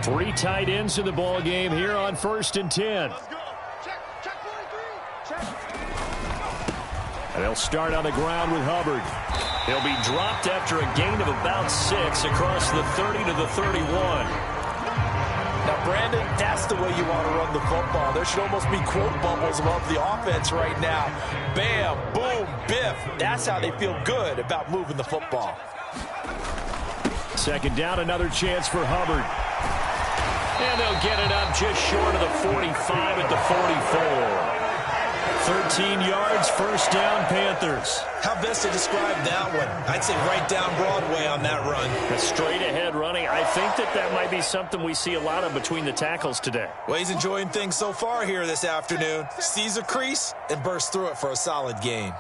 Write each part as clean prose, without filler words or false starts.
Three tight ends in the ball game here on 1st and 10. And they'll start on the ground with Hubbard. He'll be dropped after a gain of about 6 across the 30 to the 31. Now, Brandon, that's the way you want to run the football. There should almost be quote bubbles above the offense right now. Bam, boom, biff. That's how they feel good about moving the football. Second down, another chance for Hubbard. And they'll get it up just short of the 45 at the 44. 13 yards, first down, Panthers. How best to describe that one? I'd say right down Broadway on that run. A straight-ahead running. I think that might be something we see a lot of between the tackles today. Well, he's enjoying things so far here this afternoon. Sees a crease and bursts through it for a solid gain.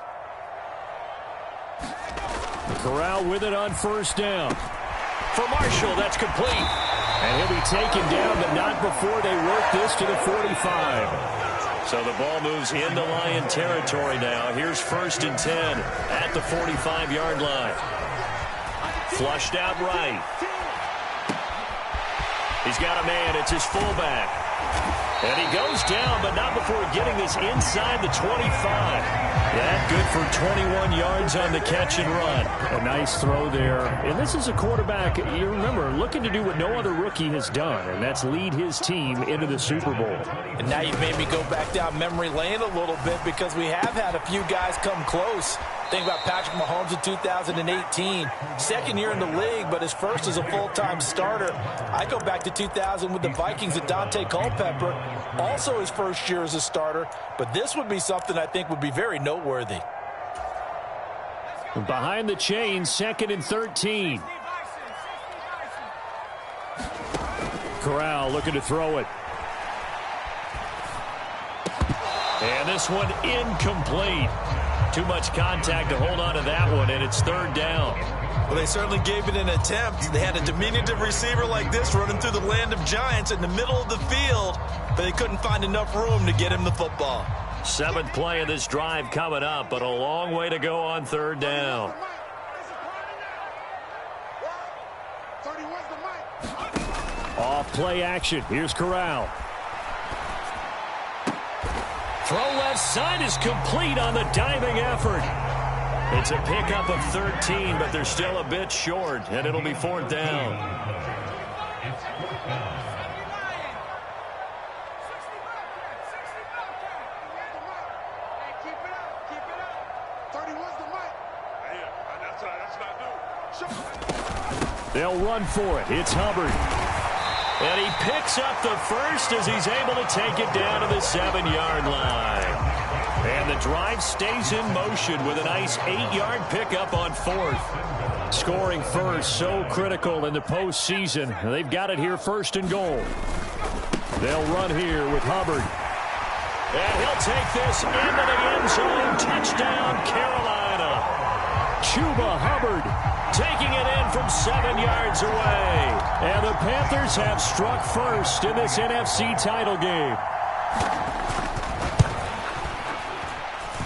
Corral with it on first down. For Marshall, that's complete. And he'll be taken down, but not before they work this to the 45. So the ball moves into Lion territory now. Here's 1st and 10 at the 45-yard line. Flushed out right. He's got a man. It's his fullback. And he goes down, but not before getting this inside the 25. Yeah, good for 21 yards on the catch and run. A nice throw there. And this is a quarterback, you remember, looking to do what no other rookie has done, and that's lead his team into the Super Bowl. And now you've made me go back down memory lane a little bit because we have had a few guys come close. Think about Patrick Mahomes in 2018. Second year in the league, but his first as a full-time starter. I go back to 2000 with the Vikings and Dante Culpepper. Also his first year as a starter. But this would be something I think would be very noteworthy. Behind the chain, 2nd and 13. Corral looking to throw it. And this one incomplete. Too much contact to hold on to that one, and it's 3rd down. Well, they certainly gave it an attempt. They had a diminutive receiver like this running through the land of giants in the middle of the field, but they couldn't find enough room to get him the football. 7th play of this drive coming up, but a long way to go on 3rd down. Off play action. Here's Corral. Throw left side is complete on the diving effort. It's a pickup of 13, but they're still a bit short, and it'll be 4th down. They'll run for it. It's Hubbard. And he picks up the first as he's able to take it down to the 7-yard line. And the drive stays in motion with a nice 8-yard pickup on 4th. Scoring first, so critical in the postseason. They've got it here 1st and goal. They'll run here with Hubbard. And he'll take this into the end zone. Touchdown, Carolina. Chuba Hubbard taking it in from 7 yards away. And the Panthers have struck first in this NFC title game.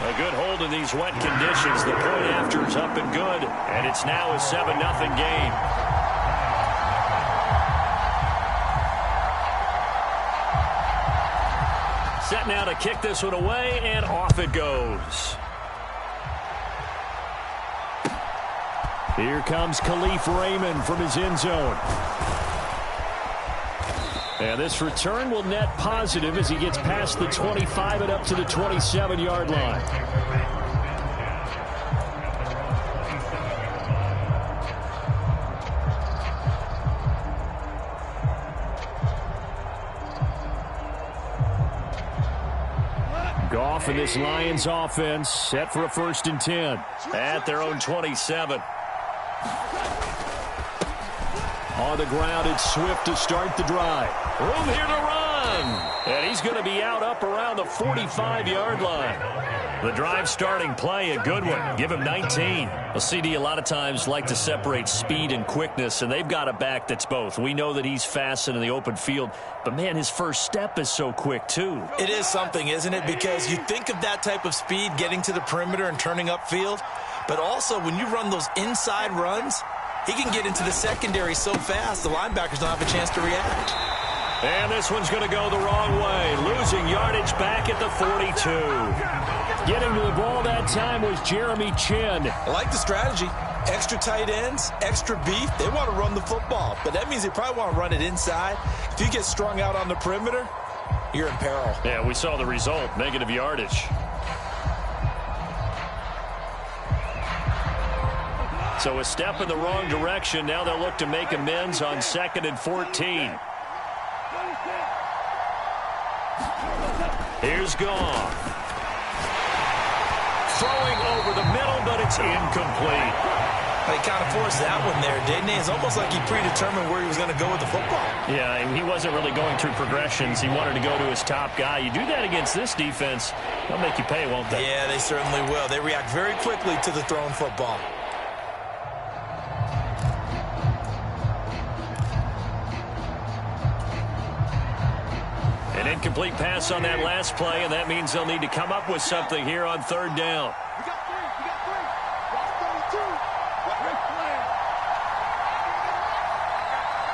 A good hold in these wet conditions. The point after is up and good. And it's now a 7-0 game. Set now to kick this one away, and off it goes. Here comes Khalif Raymond from his end zone. And this return will net positive as he gets past the 25 and up to the 27-yard line. Goff and this Lions offense set for a 1st and 10 at their own 27. On the ground, it's Swift to start the drive. Room here to run. And he's going to be out up around the 45-yard line. The drive starting play, a good one. Give him 19. A CD a lot of times like to separate speed and quickness, and they've got a back that's both. We know that he's fast in the open field, but, man, his first step is so quick, too. It is something, isn't it? Because you think of that type of speed getting to the perimeter and turning upfield, but also when you run those inside runs, He can get into the secondary so fast, the linebackers don't have a chance to react. And this one's going to go the wrong way. Losing yardage back at the 42. Getting to the ball that time was Jeremy Chin. I like the strategy. Extra tight ends, extra beef. They want to run the football, but that means they probably want to run it inside. If you get strung out on the perimeter, you're in peril. Yeah, we saw the result, negative yardage. So a step in the wrong direction. Now they'll look to make amends on 2nd and 14. Here's Goff. Throwing over the middle, but it's incomplete. They kind of forced that one there, didn't he? It's almost like he predetermined where he was going to go with the football. Yeah, he wasn't really going through progressions. He wanted to go to his top guy. You do that against this defense, they'll make you pay, won't they? Yeah, they certainly will. They react very quickly to the thrown football. An incomplete pass on that last play, and that means they'll need to come up with something here on 3rd down.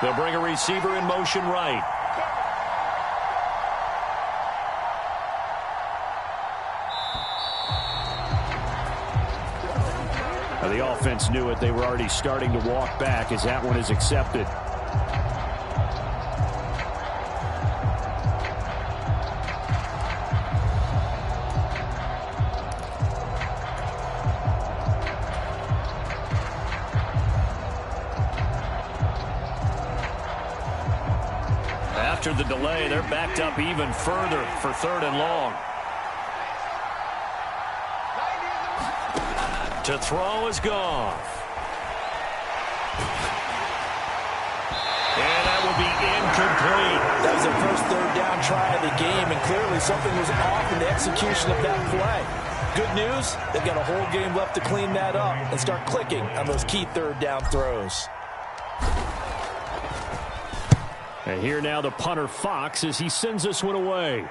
They'll bring a receiver in motion right. Now the offense knew it. They were already starting to walk back as that one is accepted. After the delay, they're backed up even further for 3rd and long. To throw is Goff. And that will be incomplete. That was their first 3rd down try of the game, and clearly something was off in the execution of that play. Good news, they've got a whole game left to clean that up and start clicking on those key 3rd down throws. And here now the punter Fox as he sends this one away.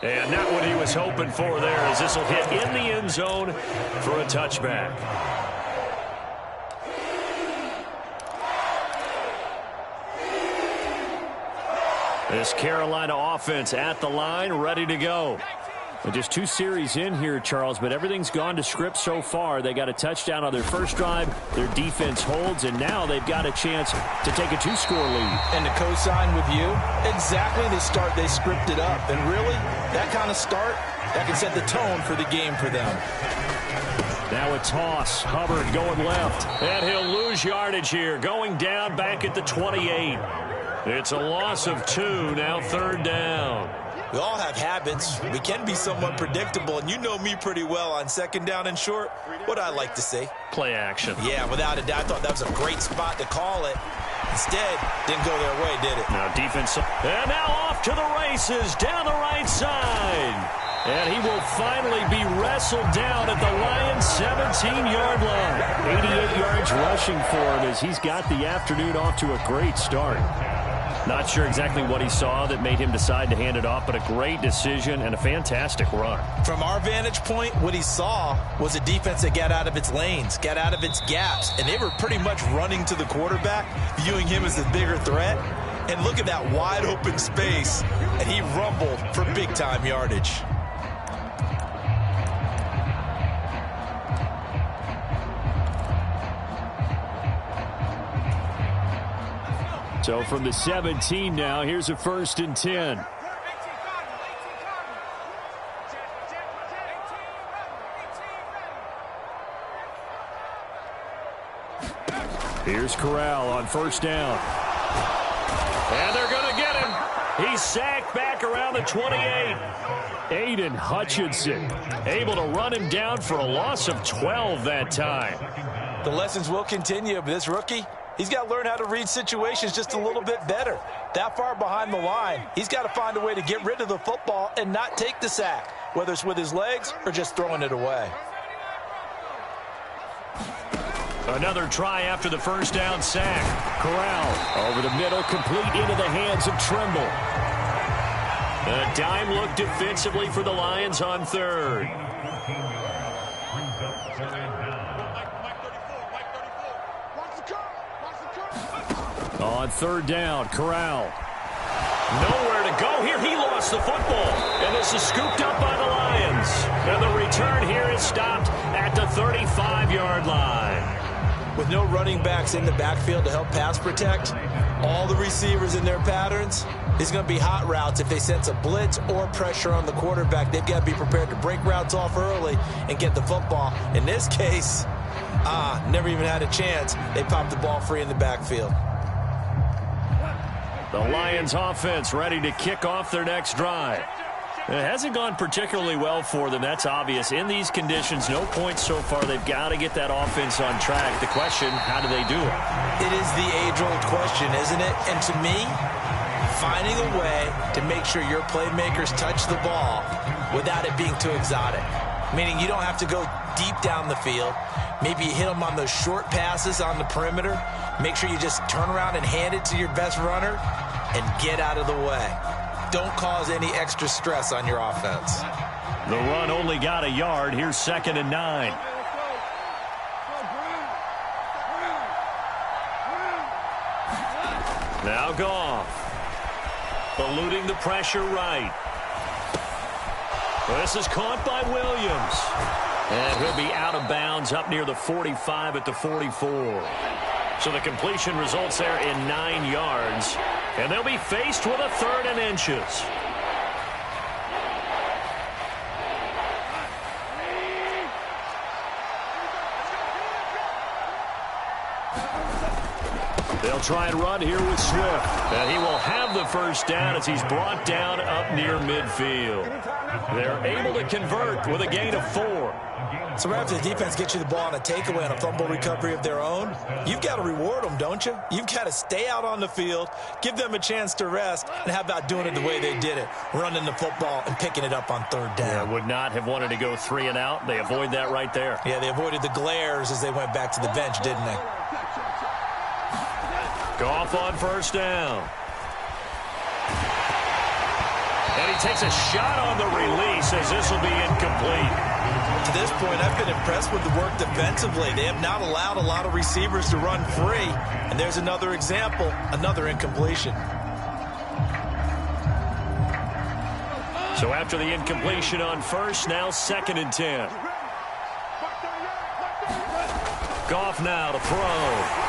And not what he was hoping for there as this will hit in the end zone for a touchback. This Carolina offense at the line, ready to go. And just 2 series in here, Charles, but everything's gone to script so far. They got a touchdown on their first drive. Their defense holds, and now they've got a chance to take a 2-score lead. And to co-sign with you, exactly the start they scripted up. And really, that kind of start, that can set the tone for the game for them. Now a toss. Hubbard going left. And he'll lose yardage here. Going down back at the 28. It's a loss of 2, now 3rd down. We all have habits. We can be somewhat predictable, and you know me pretty well on 2nd down and short. What I like to say? Play action. Yeah, without a doubt. I thought that was a great spot to call it. Instead, didn't go their way, did it? Now defense. And now off to the races down the right side. And he will finally be wrestled down at the Lions' 17-yard line. 88 yards rushing for him as he's got the afternoon off to a great start. Not sure exactly what he saw that made him decide to hand it off, but a great decision and a fantastic run. From our vantage point, what he saw was a defense that got out of its lanes, got out of its gaps, and they were pretty much running to the quarterback, viewing him as the bigger threat. And look at that wide open space, and he rumbled for big-time yardage. So from the 17 now, here's a 1st and 10. Here's Corral on 1st down. And they're going to get him. He's sacked back around the 28. Aiden Hutchinson able to run him down for a loss of 12 that time. The lessons will continue, but this rookie, he's got to learn how to read situations just a little bit better. That far behind the line, he's got to find a way to get rid of the football and not take the sack, whether it's with his legs or just throwing it away. Another try after the 1st down sack. Corral over the middle, complete into the hands of Trimble. A dime look defensively for the Lions on 3rd. On third down, Corral. Nowhere to go here. He lost the football. And this is scooped up by the Lions. And the return here is stopped at the 35-yard line. With no running backs in the backfield to help pass protect, all the receivers in their patterns, it's going to be hot routes. If they sense a blitz or pressure on the quarterback, they've got to be prepared to break routes off early and get the football. In this case, never even had a chance. They popped the ball free in the backfield. The Lions offense ready to kick off their next drive. It hasn't gone particularly well for them. That's obvious. In these conditions, no points so far. They've got to get that offense on track. The question, how do they do it? It is the age-old question, isn't it? And to me, finding a way to make sure your playmakers touch the ball without it being too exotic. Meaning you don't have to go deep down the field. Maybe you hit them on those short passes on the perimeter. Make sure you just turn around and hand it to your best runner and get out of the way. Don't cause any extra stress on your offense. The run only got a yard. Here's 2nd and 9. Now Goff. Eluding the pressure right. This is caught by Williams. And he'll be out of bounds up near the 45 at the 44. So the completion results there in 9 yards. And they'll be faced with a 3rd and inches. They'll try and run here with Swift. And he will have the first down as he's brought down up near midfield. They're able to convert with a gain of 4. So right after the defense gets you the ball on a takeaway on a fumble recovery of their own, you've got to reward them, don't you? You've got to stay out on the field, give them a chance to rest, and how about doing it the way they did it, running the football and picking it up on 3rd down. Yeah, would not have wanted to go 3 and out. They avoid that right there. Yeah, they avoided the glares as they went back to the bench, didn't they? Goff on 1st down. And he takes a shot on the release as this will be incomplete. To this point, I've been impressed with the work defensively. They have not allowed a lot of receivers to run free. And there's another example, another incompletion. So after the incompletion on 1st, now 2nd and 10. Goff now to throw.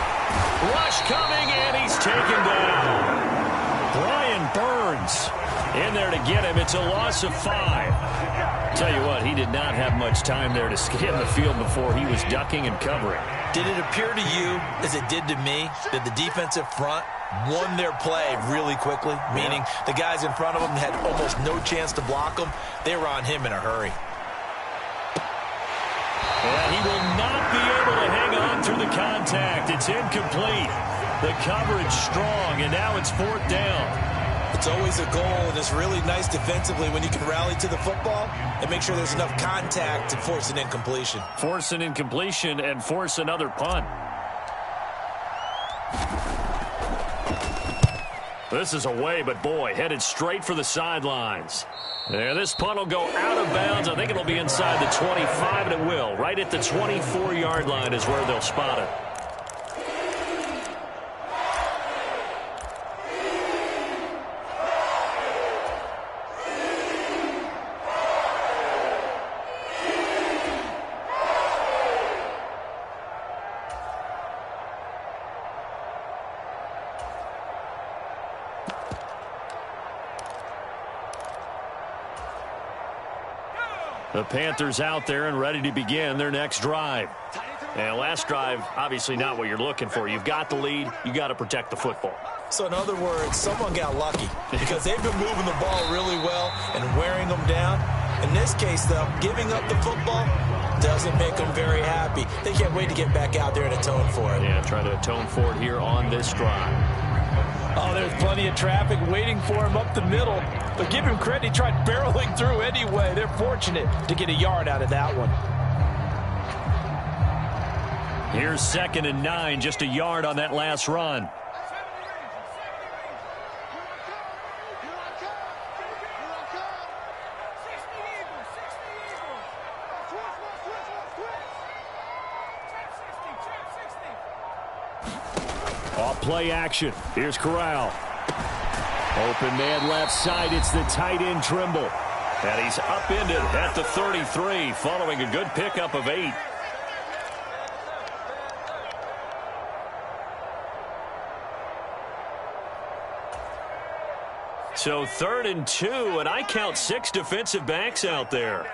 Rush coming, and he's taken down. Brian Burns in there to get him. It's a loss of 5. Tell you what, he did not have much time there to scan the field before he was ducking and covering. Did it appear to you, as it did to me, that the defensive front won their play really quickly? Meaning the guys in front of them had almost no chance to block them. They were on him in a hurry. And he will not be able to hang on through the contact. It's incomplete. The coverage strong, and now it's 4th down. It's always a goal, and it's really nice defensively when you can rally to the football and make sure there's enough contact to force an incompletion. Force an incompletion and force another punt. This is away, but boy, headed straight for the sidelines. There, this punt will go out of bounds. I think it'll be inside the 25, and it will. Right at the 24-yard line is where they'll spot it. The Panthers out there and ready to begin their next drive. And last drive, obviously not what you're looking for. You've got the lead. You got to protect the football. So in other words, someone got lucky because they've been moving the ball really well and wearing them down. In this case, though, giving up the football doesn't make them very happy. They can't wait to get back out there and atone for it. Yeah, try to atone for it here on this drive. Oh, there's plenty of traffic waiting for him up the middle. But give him credit, he tried barreling through anyway. They're fortunate to get a yard out of that one. Here's 2nd and 9, just a yard on that last run. Off play action. Here's Corral. Open man left side. It's the tight end Trimble. And he's upended at the 33 following a good pickup of 8. So 3rd and 2, and I count 6 defensive backs out there.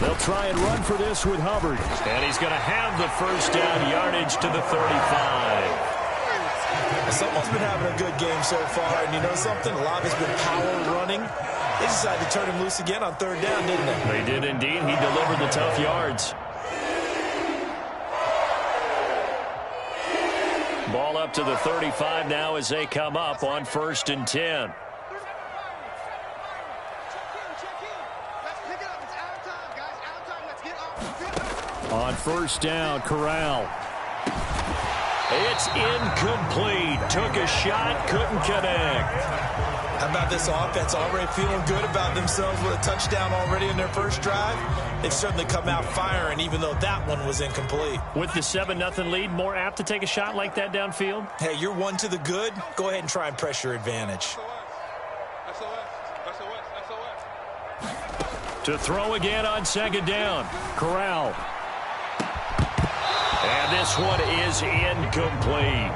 They'll try and run for this with Hubbard. And he's going to have the first down yardage to the 35. Someone's been having a good game so far, and you know something? A lot of it's been power running. They decided to turn him loose again on 3rd down, didn't they? They did indeed. He delivered the tough yards. Ball up to the 35 now as they come up on 1st and 10. On 1st down, Corral. It's incomplete. Took a shot, couldn't connect. How about this offense already feeling good about themselves with a touchdown already in their first drive? They've certainly come out firing, even though that one was incomplete. With the 7-0 lead, more apt to take a shot like that downfield? Hey, you're one to the good. Go ahead and try and press your advantage. To throw again on 2nd down. Corral. And this one is incomplete.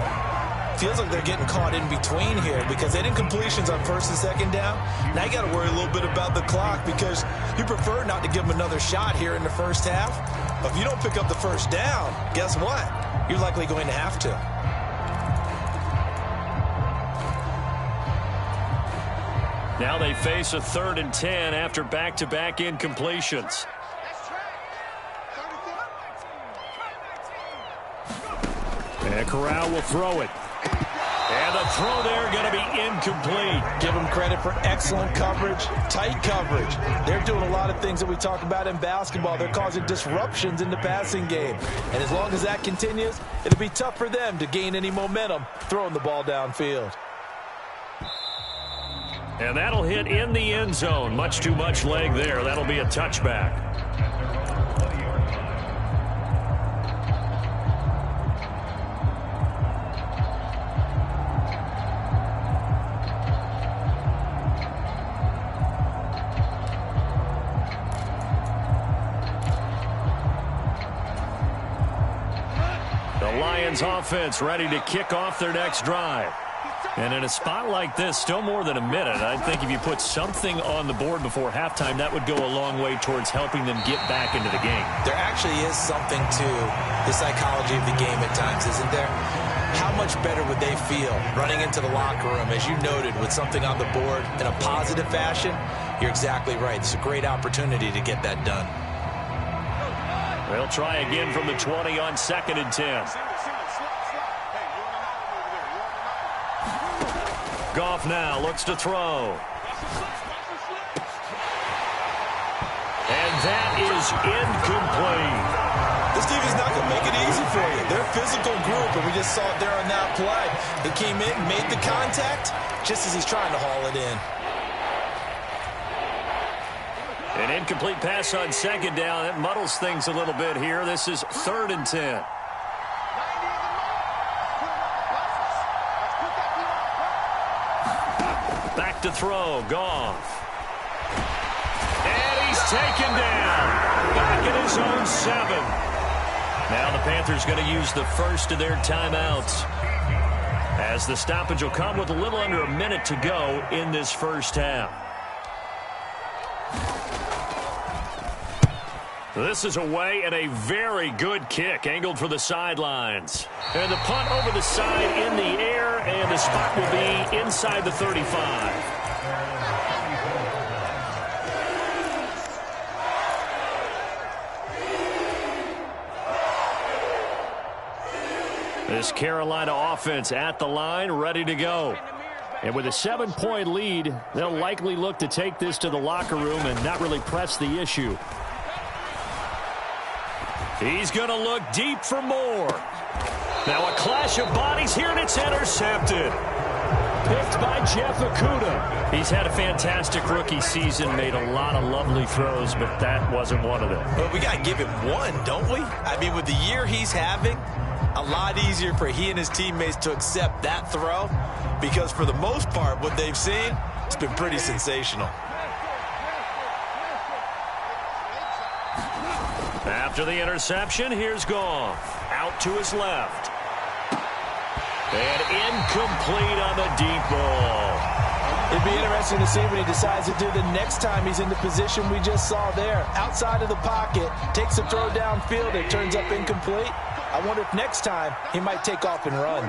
Feels like they're getting caught in between here because they did completions on 1st and 2nd down. Now you got to worry a little bit about the clock because you prefer not to give them another shot here in the first half. But if you don't pick up the 1st down, guess what? You're likely going to have to. Now they face a 3rd and 10 after back-to-back incompletions. And Corral will throw it. And the throw there going to be incomplete. Give them credit for excellent coverage, tight coverage. They're doing a lot of things that we talk about in basketball. They're causing disruptions in the passing game. And as long as that continues, it'll be tough for them to gain any momentum throwing the ball downfield. And that'll hit in the end zone. Much too much leg there. That'll be a touchback. The Lions offense ready to kick off their next drive. And in a spot like this, still more than a minute, I think if you put something on the board before halftime, that would go a long way towards helping them get back into the game. There actually is something to the psychology of the game at times, isn't there? How much better would they feel running into the locker room, as you noted, with something on the board in a positive fashion? You're exactly right. It's a great opportunity to get that done. They'll try again from the 20 on 2nd and 10. Goff now looks to throw. And that is incomplete. This defense is not going to make it easy for you. They're a physical group, and we just saw it there on that play. They came in, made the contact, just as he's trying to haul it in. An incomplete pass on 2nd down. That muddles things a little bit here. This is 3rd and 10. Back to throw, Goff. And he's taken down. Back at his own 7. Now the Panthers going to use the first of their timeouts, as the stoppage will come with a little under a minute to go in this first half. This is away, and a very good kick angled for the sidelines. And the punt over the side in the air, and the spot will be inside the 35. This Carolina offense at the line, ready to go. And with a 7-point lead, they'll likely look to take this to the locker room and not really press the issue. He's going to look deep for more. Now a clash of bodies here, and it's intercepted. Picked by Jeff Okudah. He's had a fantastic rookie season, made a lot of lovely throws, but that wasn't one of them. Well, we got to give him one, don't we? I mean, with the year he's having, a lot easier for he and his teammates to accept that throw because for the most part, what they've seen, it's been pretty sensational. After the interception, here's Goff. Out to his left. And incomplete on the deep ball. It'd be interesting to see what he decides to do the next time he's in the position we just saw there. Outside of the pocket, takes a throw downfield, it turns up incomplete. I wonder if next time he might take off and run.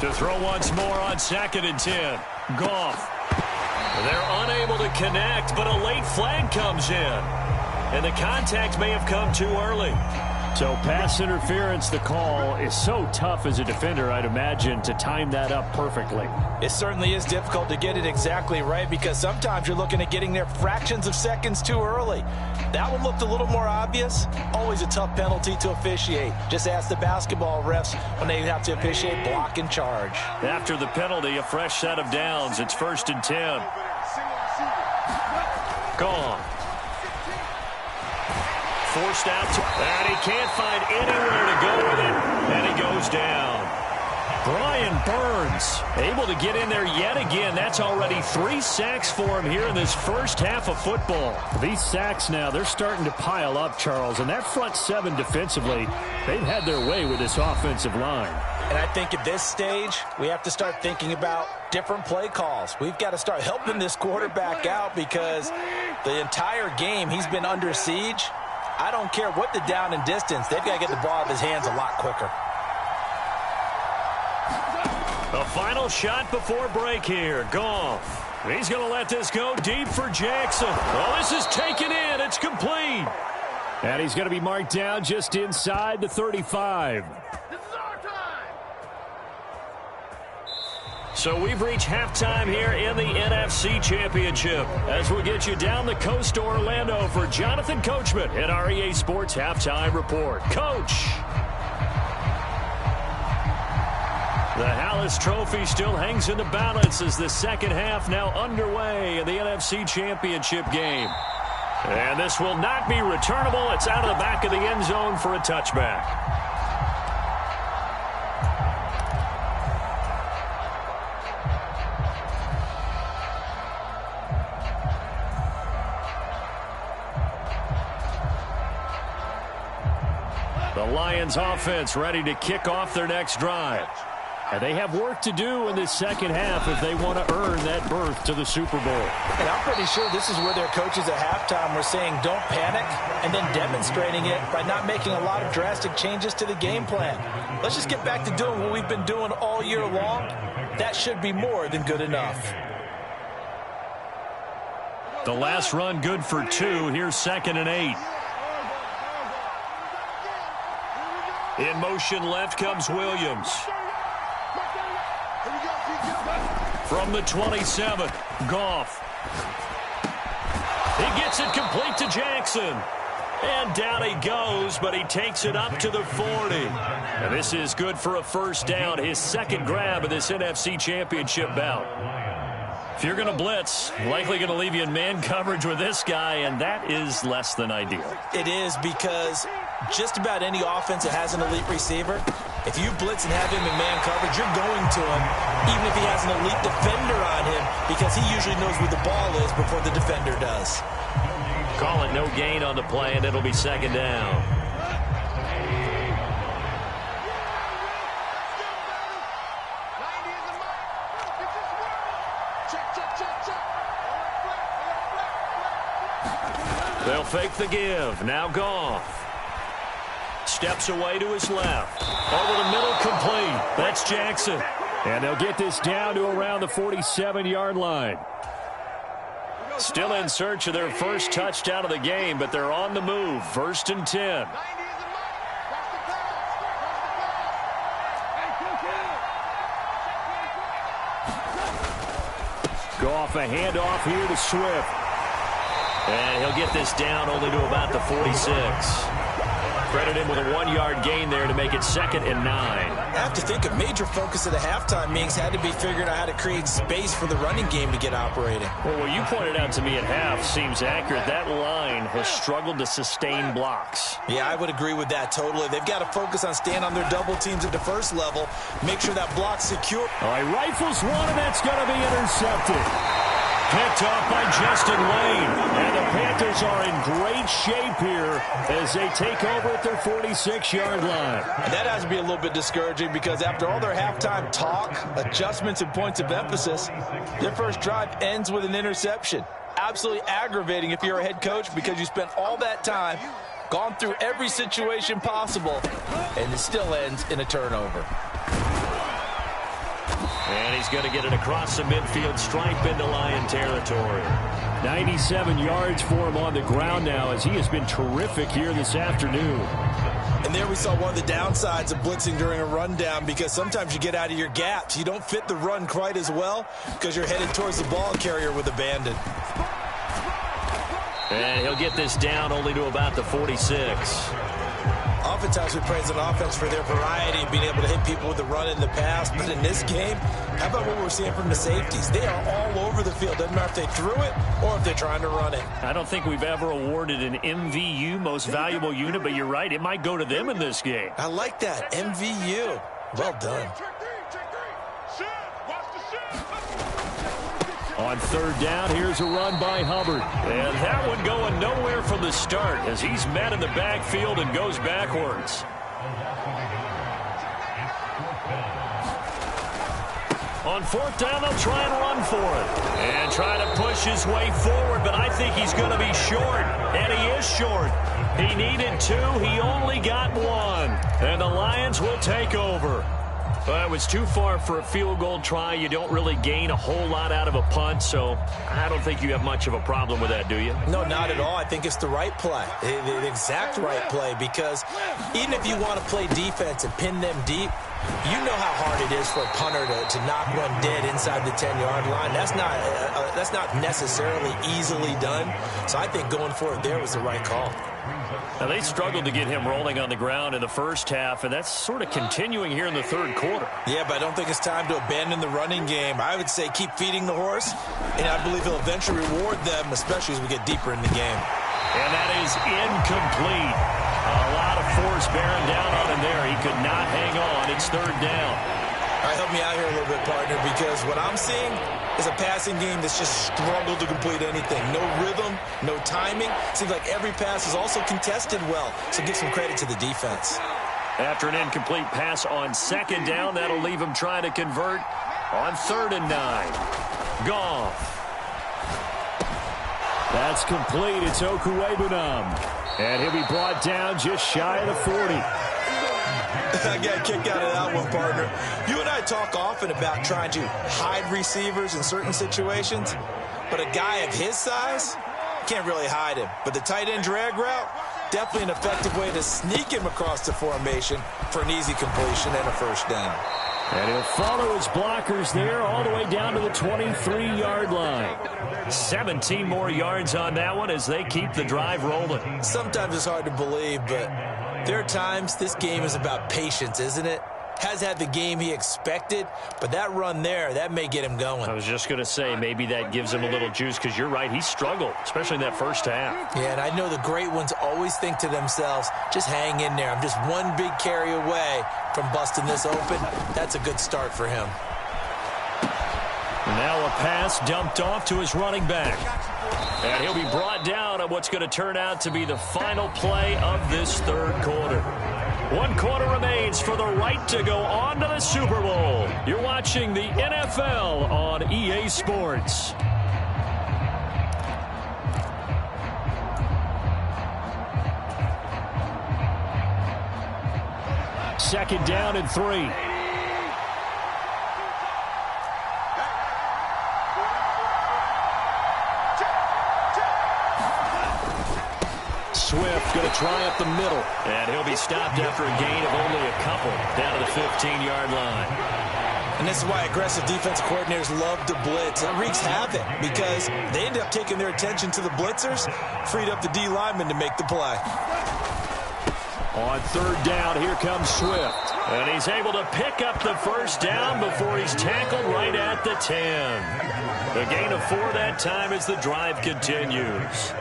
To throw once more on 2nd and 10. Goff. They're unable to connect, but a late flag comes in. And the contact may have come too early. So pass interference, the call, is so tough as a defender, I'd imagine, to time that up perfectly. It certainly is difficult to get it exactly right because sometimes you're looking at getting there fractions of seconds too early. That one looked a little more obvious. Always a tough penalty to officiate. Just ask the basketball refs when they have to officiate block and charge. After the penalty, a fresh set of downs. It's 1st and 10. Gone. Forced out, and he can't find anywhere to go with it, and he goes down. Brian Burns able to get in there yet again. That's already 3 sacks for him here in this first half of football. These sacks now, they're starting to pile up, Charles, and that front 7 defensively, they've had their way with this offensive line. And I think at this stage, we have to start thinking about different play calls. We've got to start helping this quarterback out because the entire game he's been under siege. I don't care what the down and distance. They've got to get the ball out of his hands a lot quicker. A final shot before break here. Goff. He's going to let this go deep for Jackson. Oh, this is taken in. It's complete. And he's going to be marked down just inside the 35. So we've reached halftime here in the NFC Championship. As we'll get you down the coast to Orlando for Jonathan Coachman at our EA Sports Halftime Report. Coach. The Hallis Trophy still hangs in the balance as the second half now underway in the NFC Championship game. And this will not be returnable. It's out of the back of the end zone for a touchback. The Lions offense ready to kick off their next drive. And they have work to do in this second half if they want to earn that berth to the Super Bowl. And I'm pretty sure this is where their coaches at halftime were saying don't panic and then demonstrating it by not making a lot of drastic changes to the game plan. Let's just get back to doing what we've been doing all year long. That should be more than good enough. The last run good for 2. Here's 2nd and 8. In motion left comes Williams. From the 27, Goff. He gets it complete to Jackson. And down he goes, but he takes it up to the 40. And this is good for a first down, his second grab of this NFC Championship bout. If you're going to blitz, likely going to leave you in man coverage with this guy, and that is less than ideal. It is because just about any offense that has an elite receiver, if you blitz and have him in man coverage, you're going to him, even if he has an elite defender on him, because he usually knows where the ball is before the defender does. Call it no gain on the play, and it'll be second down. They'll fake the give. Now Goff. Steps away to his left. Over the middle, complete. That's Jackson. And they'll get this down to around the 47-yard line. Still in search of their first touchdown of the game, but they're on the move. 1st and 10. Goff, a handoff here to Swift. And he'll get this down only to about the 46. Credit him with a 1-yard gain there to make it 2nd and 9. I have to think a major focus of the halftime meetings had to be figuring out how to create space for the running game to get operating. Well, what you pointed out to me at half seems accurate. That line has struggled to sustain blocks. Yeah, I would agree with that totally. They've got to focus on staying on their double teams at the first level, make sure that block's secure. All right, rifles one, and that's going to be intercepted. Picked off by Justin Wayne. And the Panthers are in great shape here as they take over at their 46-yard line. And that has to be a little bit discouraging because after all their halftime talk, adjustments, and points of emphasis, their first drive ends with an interception. Absolutely aggravating if you're a head coach because you spent all that time, gone through every situation possible, and it still ends in a turnover. And he's going to get it across the midfield stripe into Lion territory. 97 yards for him on the ground now as he has been terrific here this afternoon. And there we saw one of the downsides of blitzing during a rundown because sometimes you get out of your gaps. You don't fit the run quite as well because you're headed towards the ball carrier with abandon. And he'll get this down only to about the 46. Oftentimes we praise an offense for their variety, being able to hit people with the run in the past. But in this game, how about what we're seeing from the safeties? They are all over the field. Doesn't matter if they threw it or if they're trying to run it. I don't think we've ever awarded an MVU, most valuable unit, but you're right. It might go to them in this game. I like that. MVU. Well done. On 3rd down, here's a run by Hubbard. And that one going nowhere from the start as he's met in the backfield and goes backwards. On 4th down, they'll try and run for it. And try to push his way forward, but I think he's going to be short. And he is short. He needed 2. He only got 1. And the Lions will take over. Well, it was too far for a field goal try. You don't really gain a whole lot out of a punt, so I don't think you have much of a problem with that, do you? No, not at all. I think it's the right play, the exact right play, because even if you want to play defense and pin them deep, you know how hard it is for a punter to knock one dead inside the 10-yard line. That's not necessarily easily done, so I think going for it there was the right call. Now, they struggled to get him rolling on the ground in the first half, and that's sort of continuing here in the 3rd quarter. Yeah, but I don't think it's time to abandon the running game. I would say keep feeding the horse, and I believe he'll eventually reward them, especially as we get deeper in the game. And that is incomplete. A lot of force bearing down on him there. He could not hang on. It's 3rd down. All right, help me out here a little bit, partner, because what I'm seeing is a passing game that's just struggled to complete anything. No rhythm, no timing. Seems like every pass is also contested well, so give some credit to the defense. After an incomplete pass on 2nd down, that'll leave him trying to convert on 3rd and 9. Goff. That's complete. It's Okuwebunam. And he'll be brought down just shy of the 40. I got a kick out of that one, partner. You and I talk often about trying to hide receivers in certain situations, but a guy of his size can't really hide him. But the tight end drag route, definitely an effective way to sneak him across the formation for an easy completion and a 1st down. And he'll follow his blockers there all the way down to the 23-yard line. 17 more yards on that one as they keep the drive rolling. Sometimes it's hard to believe, but there are times this game is about patience, isn't it? Has had the game he expected, but that run there, that may get him going. I was just going to say, maybe that gives him a little juice because you're right, he struggled, especially in that first half. Yeah, and I know the great ones always think to themselves, just hang in there. I'm just one big carry away from busting this open. That's a good start for him. Now a pass dumped off to his running back. And he'll be brought down on what's going to turn out to be the final play of this 3rd quarter. 1 quarter remains for the right to go on to the Super Bowl. You're watching the NFL on EA Sports. Second down and 3. Swift going to try up the middle. And he'll be stopped after a gain of only a couple down to the 15-yard line. And this is why aggressive defensive coordinators love to blitz. It wreaks havoc because they end up taking their attention to the blitzers, freed up the D lineman to make the play. On third down, here comes Swift. And he's able to pick up the first down before he's tackled right at the 10. A gain of 4 that time as the drive continues.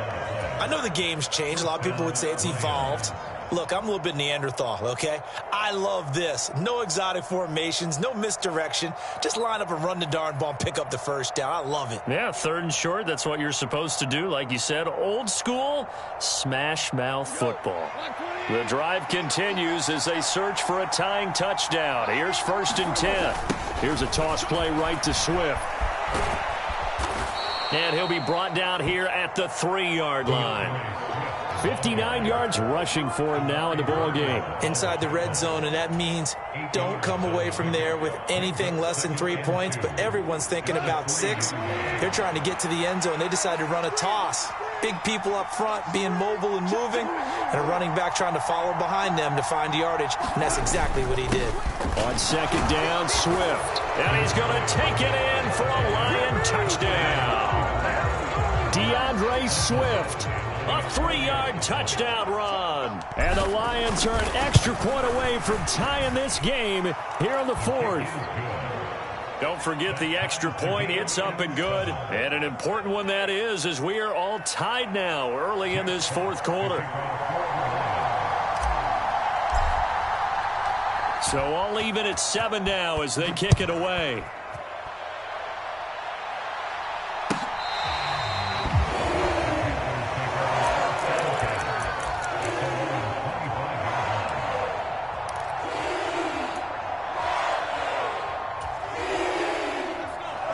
I know the game's changed. A lot of people would say it's evolved. Look, I'm a little bit Neanderthal, okay? I love this. No exotic formations, no misdirection. Just line up and run the darn ball and pick up the first down. I love it. Yeah, third and short, that's what you're supposed to do. Like you said, old school, smash mouth football. The drive continues as they search for a tying touchdown. Here's 1st and 10. Here's a toss play right to Swift. And he'll be brought down here at the 3-yard line. 59 yards rushing for him now in the ball game. Inside the red zone, and that means don't come away from there with anything less than 3 points, but everyone's thinking about 6. They're trying to get to the end zone. They decide to run a toss. Big people up front being mobile and moving, and a running back trying to follow behind them to find yardage, and that's exactly what he did. On 2nd down, Swift. And he's going to take it in for a Lion touchdown. DeAndre Swift. A 3-yard touchdown run. And the Lions are an extra point away from tying this game here in the 4th. Don't forget the extra point. It's up and good. And an important one that is, as we are all tied now early in this 4th quarter. So all even at 7 now as they kick it away.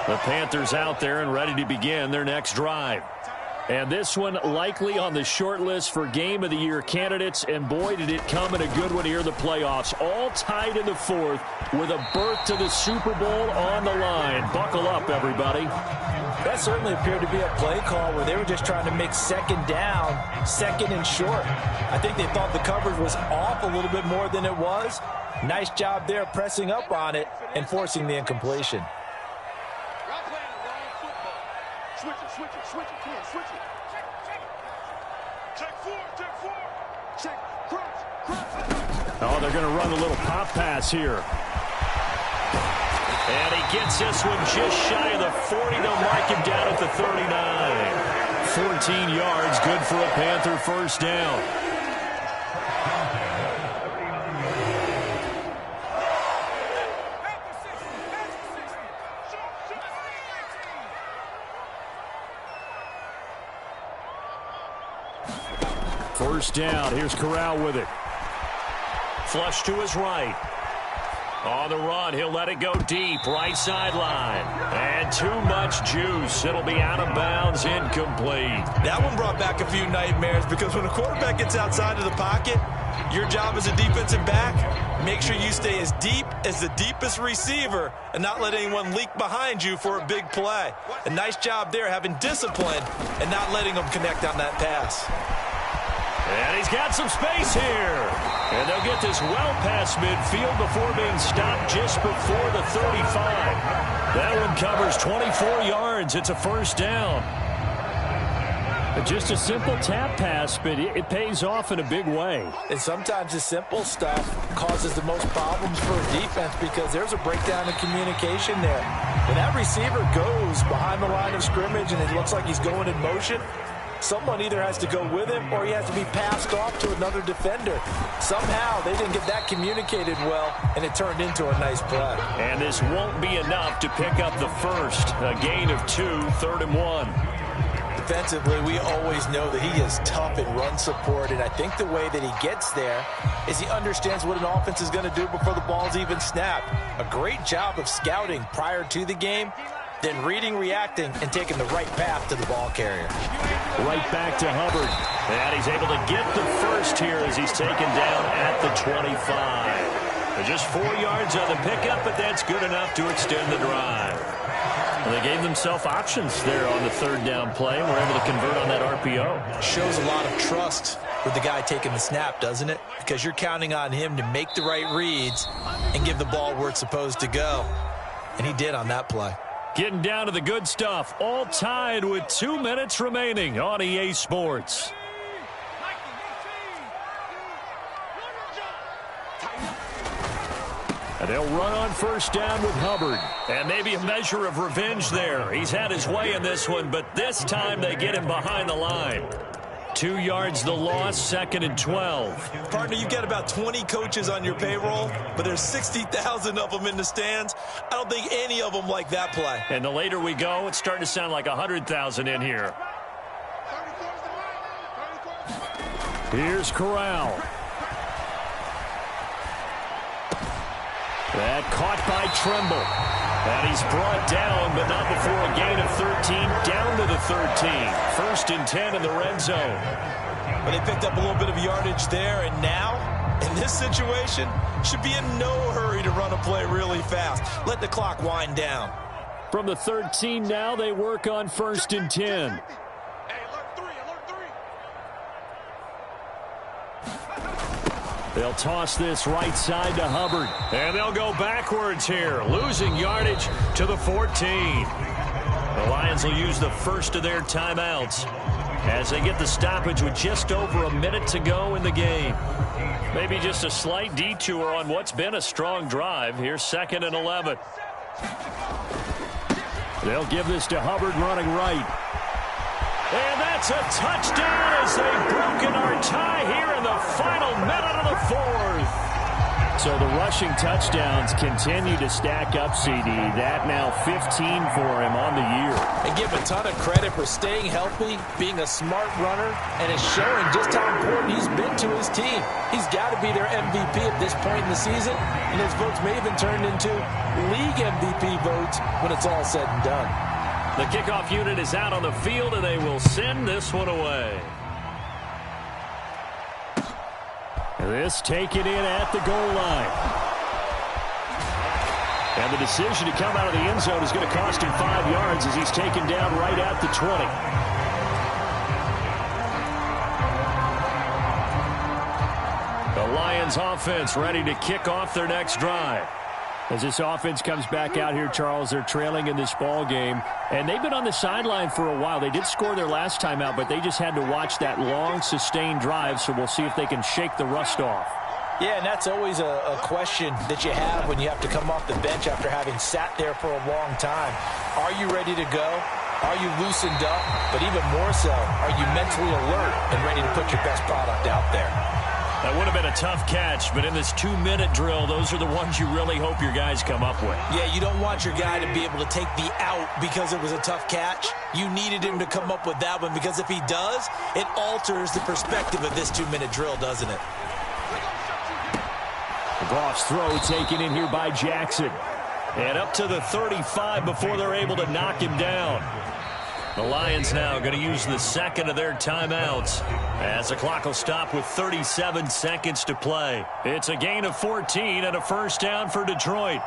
The Panthers out there and ready to begin their next drive. And this one likely on the short list for Game of the Year candidates. And boy, did it come in a good one here in the playoffs. All tied in the 4th with a berth to the Super Bowl on the line. Buckle up, everybody. That certainly appeared to be a play call where they were just trying to make 2nd down, 2nd and short. I think they thought the coverage was off a little bit more than it was. Nice job there pressing up on it and forcing the incompletion. Switch it, come on, switch it. Check 4, check, cross. Oh, they're going to run a little pop pass here. And he gets this one just shy of the 40. They'll mark him down at the 39. 14 yards, good for a Panther first down. First down. Here's Corral with it. Flush to his right. On the run, he'll let it go deep. Right sideline. And too much juice. It'll be out of bounds, incomplete. That one brought back a few nightmares because when a quarterback gets outside of the pocket, your job as a defensive back, make sure you stay as deep as the deepest receiver and not let anyone leak behind you for a big play. A nice job there having discipline and not letting them connect on that pass. And he's got some space here. And they'll get this well past midfield before being stopped just before the 35. That one covers 24 yards. It's a first down. Just a simple tap pass, but it pays off in a big way. And sometimes the simple stuff causes the most problems for a defense because there's a breakdown in communication there. When that receiver goes behind the line of scrimmage and it looks like he's going in motion, someone either has to go with him or he has to be passed off to another defender. Somehow they didn't get that communicated well, and it turned into a nice play. And this won't be enough to pick up the first. A gain of 2, 3rd and 1. Defensively, we always know that he is tough in run support, and I think the way that he gets there is he understands what an offense is going to do before the ball's even snapped. A great job of scouting prior to the game, then reading, reacting, and taking the right path to the ball carrier. Right back to Hubbard. And he's able to get the first here as he's taken down at the 25. Just 4 yards on the pickup, but that's good enough to extend the drive. And they gave themselves options there on the 3rd down play and were able to convert on that RPO. Shows a lot of trust with the guy taking the snap, doesn't it? Because you're counting on him to make the right reads and give the ball where it's supposed to go. And he did on that play. Getting down to the good stuff. All tied with 2 minutes remaining on EA Sports. And they'll run on first down with Hubbard. And maybe a measure of revenge there. He's had his way in this one, but this time they get him behind the line. 2 yards the loss, 2nd and 12. Partner, you've got about 20 coaches on your payroll, but there's 60,000 of them in the stands. I don't think any of them like that play. And the later we go, it's starting to sound like 100,000 in here. Here's Corral. That caught by Tremble. And he's brought down, but not before a gain of 13, down to the 13. 1st and 10 in the red zone. But they picked up a little bit of yardage there, and now, in this situation, should be in no hurry to run a play really fast. Let the clock wind down. From the 13 now, they work on 1st and 10. They'll toss this right side to Hubbard. And they'll go backwards here, losing yardage to the 14. The Lions will use the first of their timeouts as they get the stoppage with just over a minute to go in the game. Maybe just a slight detour on what's been a strong drive. Here's 2nd and 11. They'll give this to Hubbard running right. And that's a touchdown as they've broken our tie here in the final minute of the 4th. So the rushing touchdowns continue to stack up, CD. That now 15 for him on the year. And give a ton of credit for staying healthy, being a smart runner, and it's showing just how important he's been to his team. He's got to be their MVP at this point in the season, and his votes may even turn into league MVP votes when it's all said and done. The kickoff unit is out on the field, and they will send this one away. This taken in at the goal line. And the decision to come out of the end zone is going to cost him 5 yards as he's taken down right at the 20. The Lions offense ready to kick off their next drive. As this offense comes back out here, Charles, they're trailing in this ball game, and they've been on the sideline for a while. They did score their last time out, but they just had to watch that long, sustained drive, so we'll see if they can shake the rust off. Yeah, and that's always a question that you have when you have to come off the bench after having sat there for a long time. Are you ready to go? Are you loosened up? But even more so, are you mentally alert and ready to put your best product out there? That would have been a tough catch, but in this 2-minute drill, those are the ones you really hope your guys come up with. Yeah, you don't want your guy to be able to take the out because it was a tough catch. You needed him to come up with that one because if he does, it alters the perspective of this 2-minute drill, doesn't it? Goff's throw taken in here by Jackson. And up to the 35 before they're able to knock him down. The Lions now going to use the second of their timeouts as the clock will stop with 37 seconds to play. It's a gain of 14 and a first down for Detroit.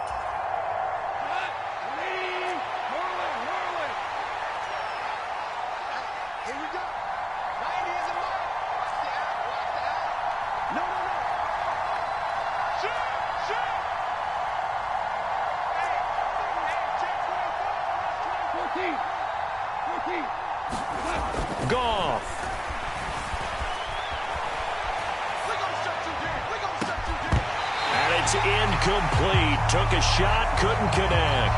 Goff. And it's incomplete. Took a shot, couldn't connect.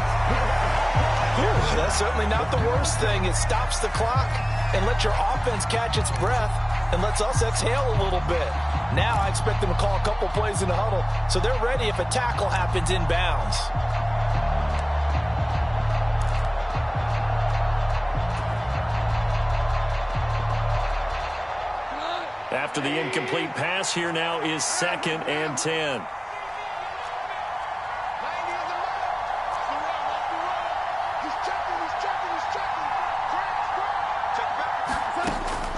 That's certainly not the worst thing. It stops the clock and lets your offense catch its breath and lets us exhale a little bit. Now I expect them to call a couple plays in the huddle so they're ready if a tackle happens inbounds. After the incomplete pass, here now is 2nd and 10.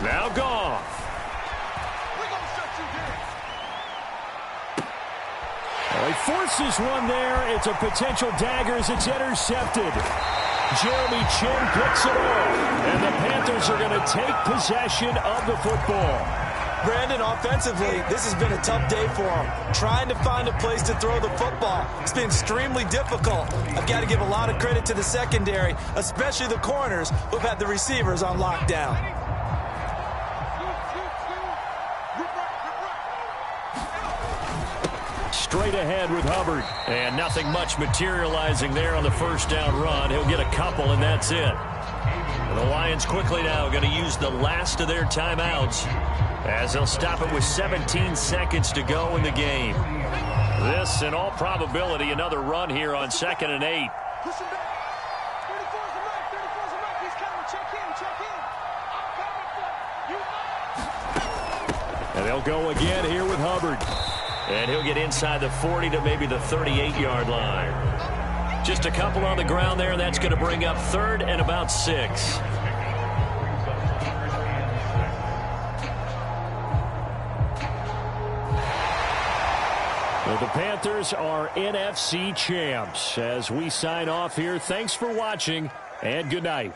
Now Goff. Oh, he forces one there. It's a potential dagger as it's intercepted. Jeremy Chin picks it off. And the Panthers are going to take possession of the football. Brandon, offensively, this has been a tough day for him. Trying to find a place to throw the football. It's been extremely difficult. I've got to give a lot of credit to the secondary, especially the corners who've had the receivers on lockdown. Straight ahead with Hubbard. And nothing much materializing there on the first down run. He'll get a couple, and that's it. The Lions quickly now going to use the last of their timeouts as they'll stop it with 17 seconds to go in the game. This, in all probability, another run here on 2nd and 8. Push him back. 34's the right. 34's the right. He's coming. Check in. Check in. I'm coming for you. And they'll go again here with Hubbard. And he'll get inside the 40 to maybe the 38-yard line. Just a couple on the ground there, and that's going to bring up 3rd and about 6. Well, the Panthers are NFC champs. As we sign off here, thanks for watching, and good night.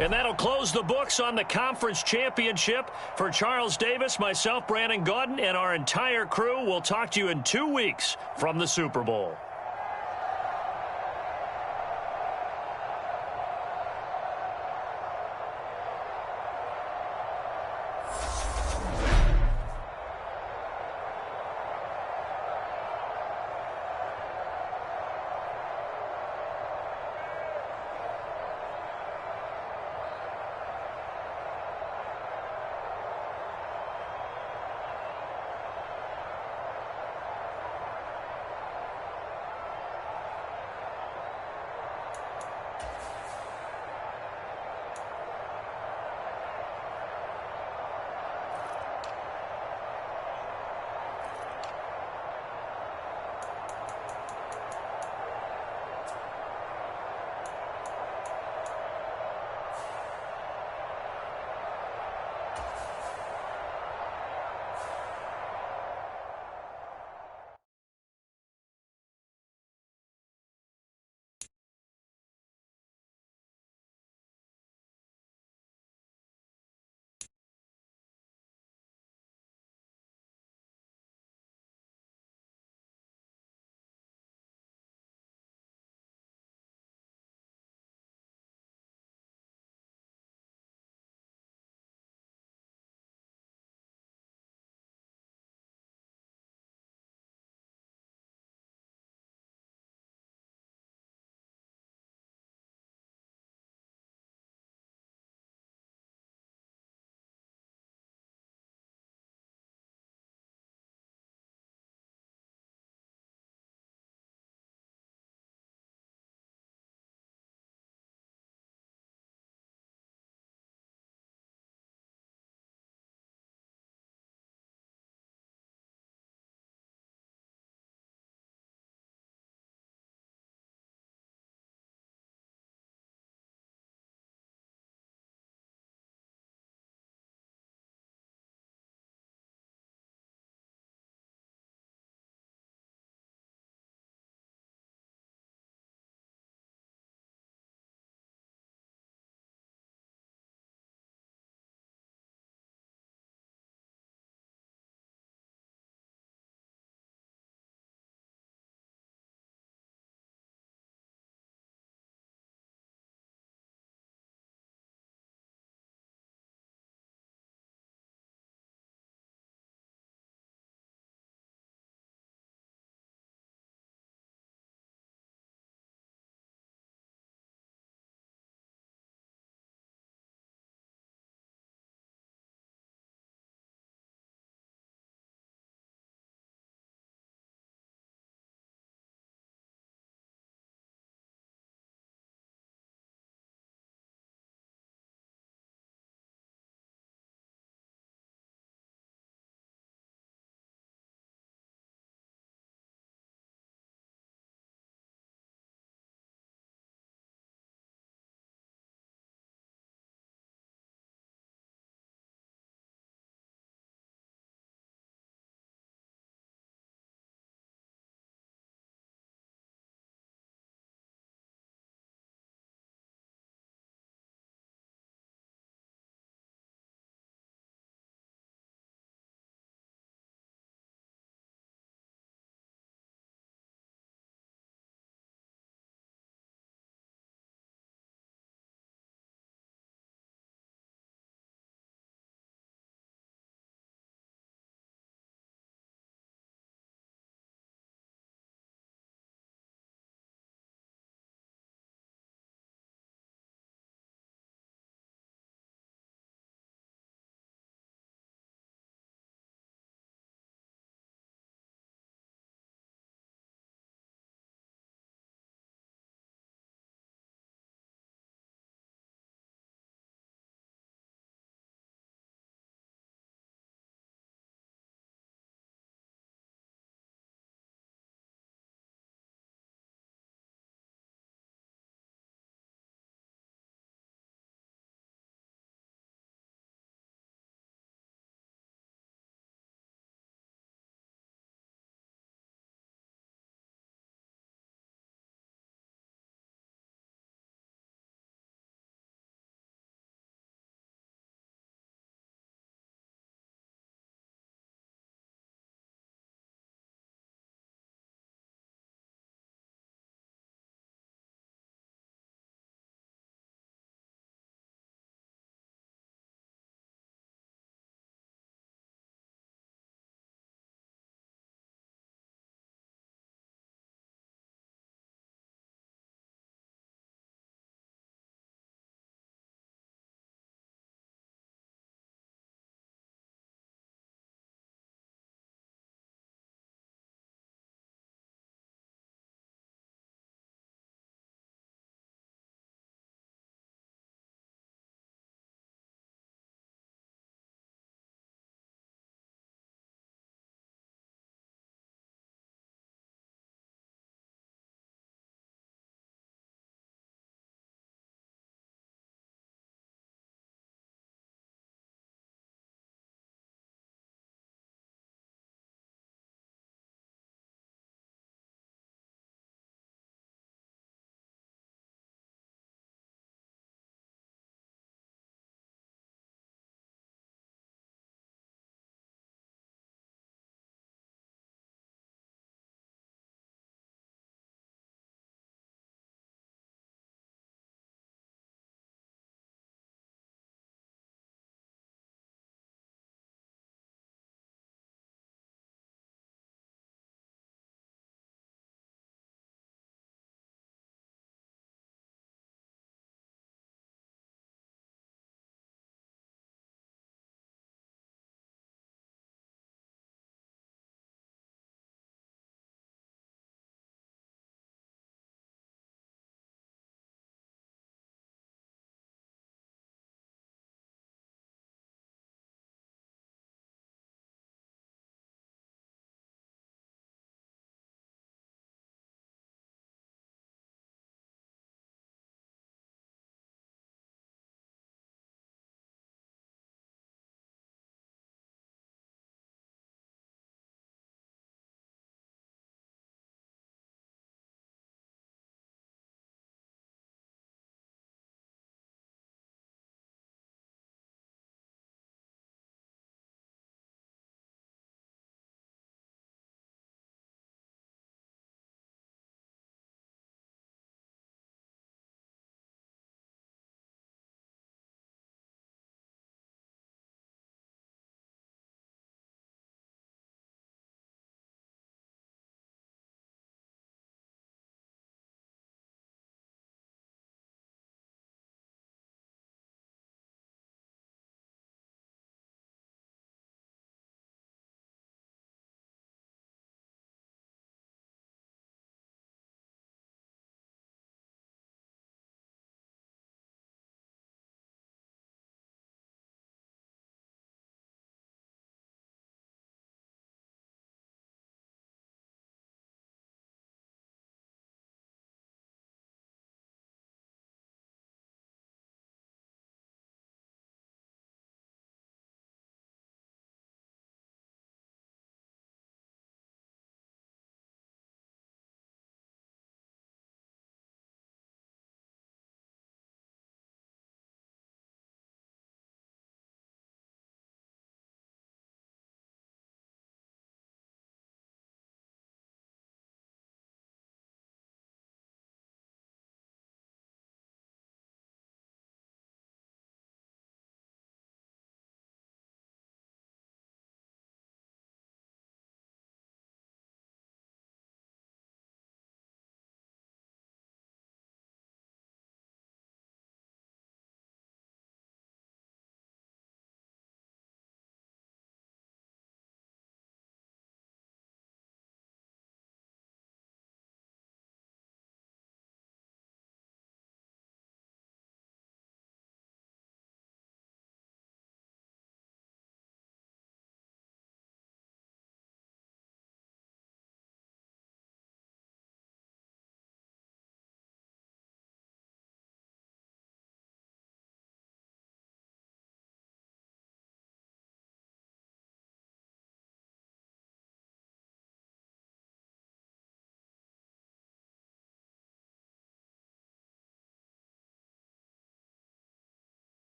And that'll close the books on the conference championship. For Charles Davis, myself, Brandon Gaudin, and our entire crew, we'll talk to you in 2 weeks from the Super Bowl.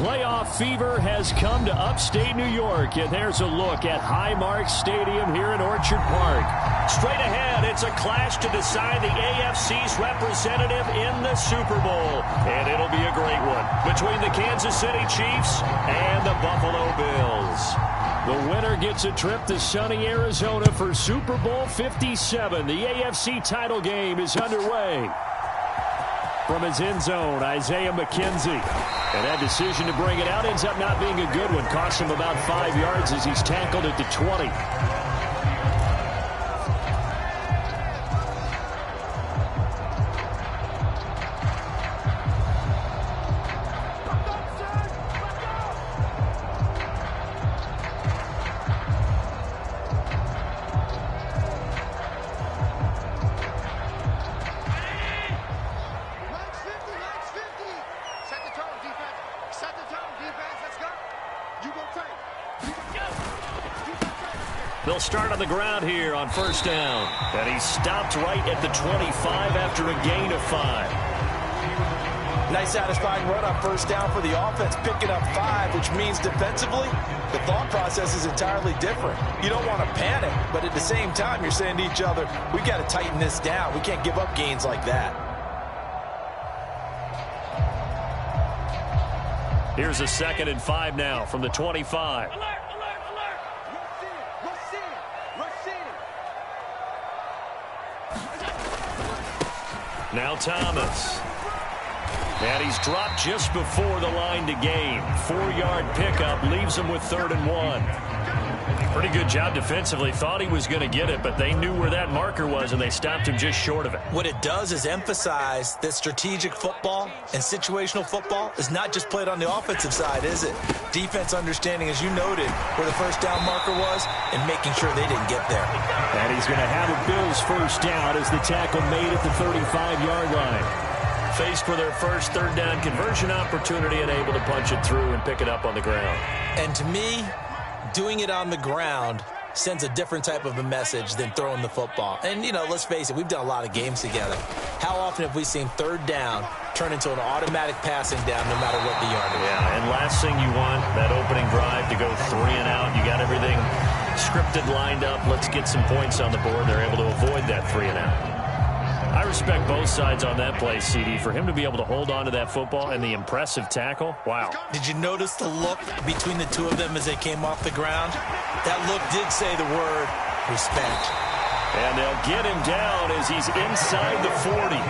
Playoff fever has come to upstate New York, and there's a look at Highmark Stadium here in Orchard Park. Straight ahead, it's a clash to decide the AFC's representative in the Super Bowl, and it'll be a great one between the Kansas City Chiefs and the Buffalo Bills. The winner gets a trip to sunny Arizona for Super Bowl 57. The AFC title game is underway. From his end zone, Isaiah McKenzie. And that decision to bring it out ends up not being a good one. Costs him about 5 yards as he's tackled at the 20. They'll start on the ground here on first down. And he stopped right at the 25 after a gain of 5. Nice satisfying run on first down for the offense, picking up 5, which means defensively, the thought process is entirely different. You don't want to panic, but at the same time, you're saying to each other, we got to tighten this down. We can't give up gains like that. Here's a 2nd and 5 now from the 25. Now Thomas. And he's dropped just before the line to gain. 4-yard pickup leaves him with 3rd and 1. Pretty good job defensively. Thought he was going to get it, but they knew where that marker was, and they stopped him just short of it. What it does is emphasize that strategic football and situational football is not just played on the offensive side, is it? Defense understanding, as you noted, where the first down marker was and making sure they didn't get there. And he's going to have a Bills first down as the tackle made at the 35-yard line. Faced with their first 3rd down conversion opportunity and able to punch it through and pick it up on the ground. And to me, doing it on the ground sends a different type of a message than throwing the football. And, you know, let's face it, we've done a lot of games together. How often have we seen 3rd down turn into an automatic passing down no matter what the yardage? Yeah, and last thing you want, that opening drive to go 3 and out. You got everything scripted, lined up. Let's get some points on the board. They're able to avoid that 3 and out. I respect both sides on that play, CD. For him to be able to hold on to that football and the impressive tackle, wow. Did you notice the look between the two of them as they came off the ground? That look did say the word respect. And they'll get him down as he's inside the 40.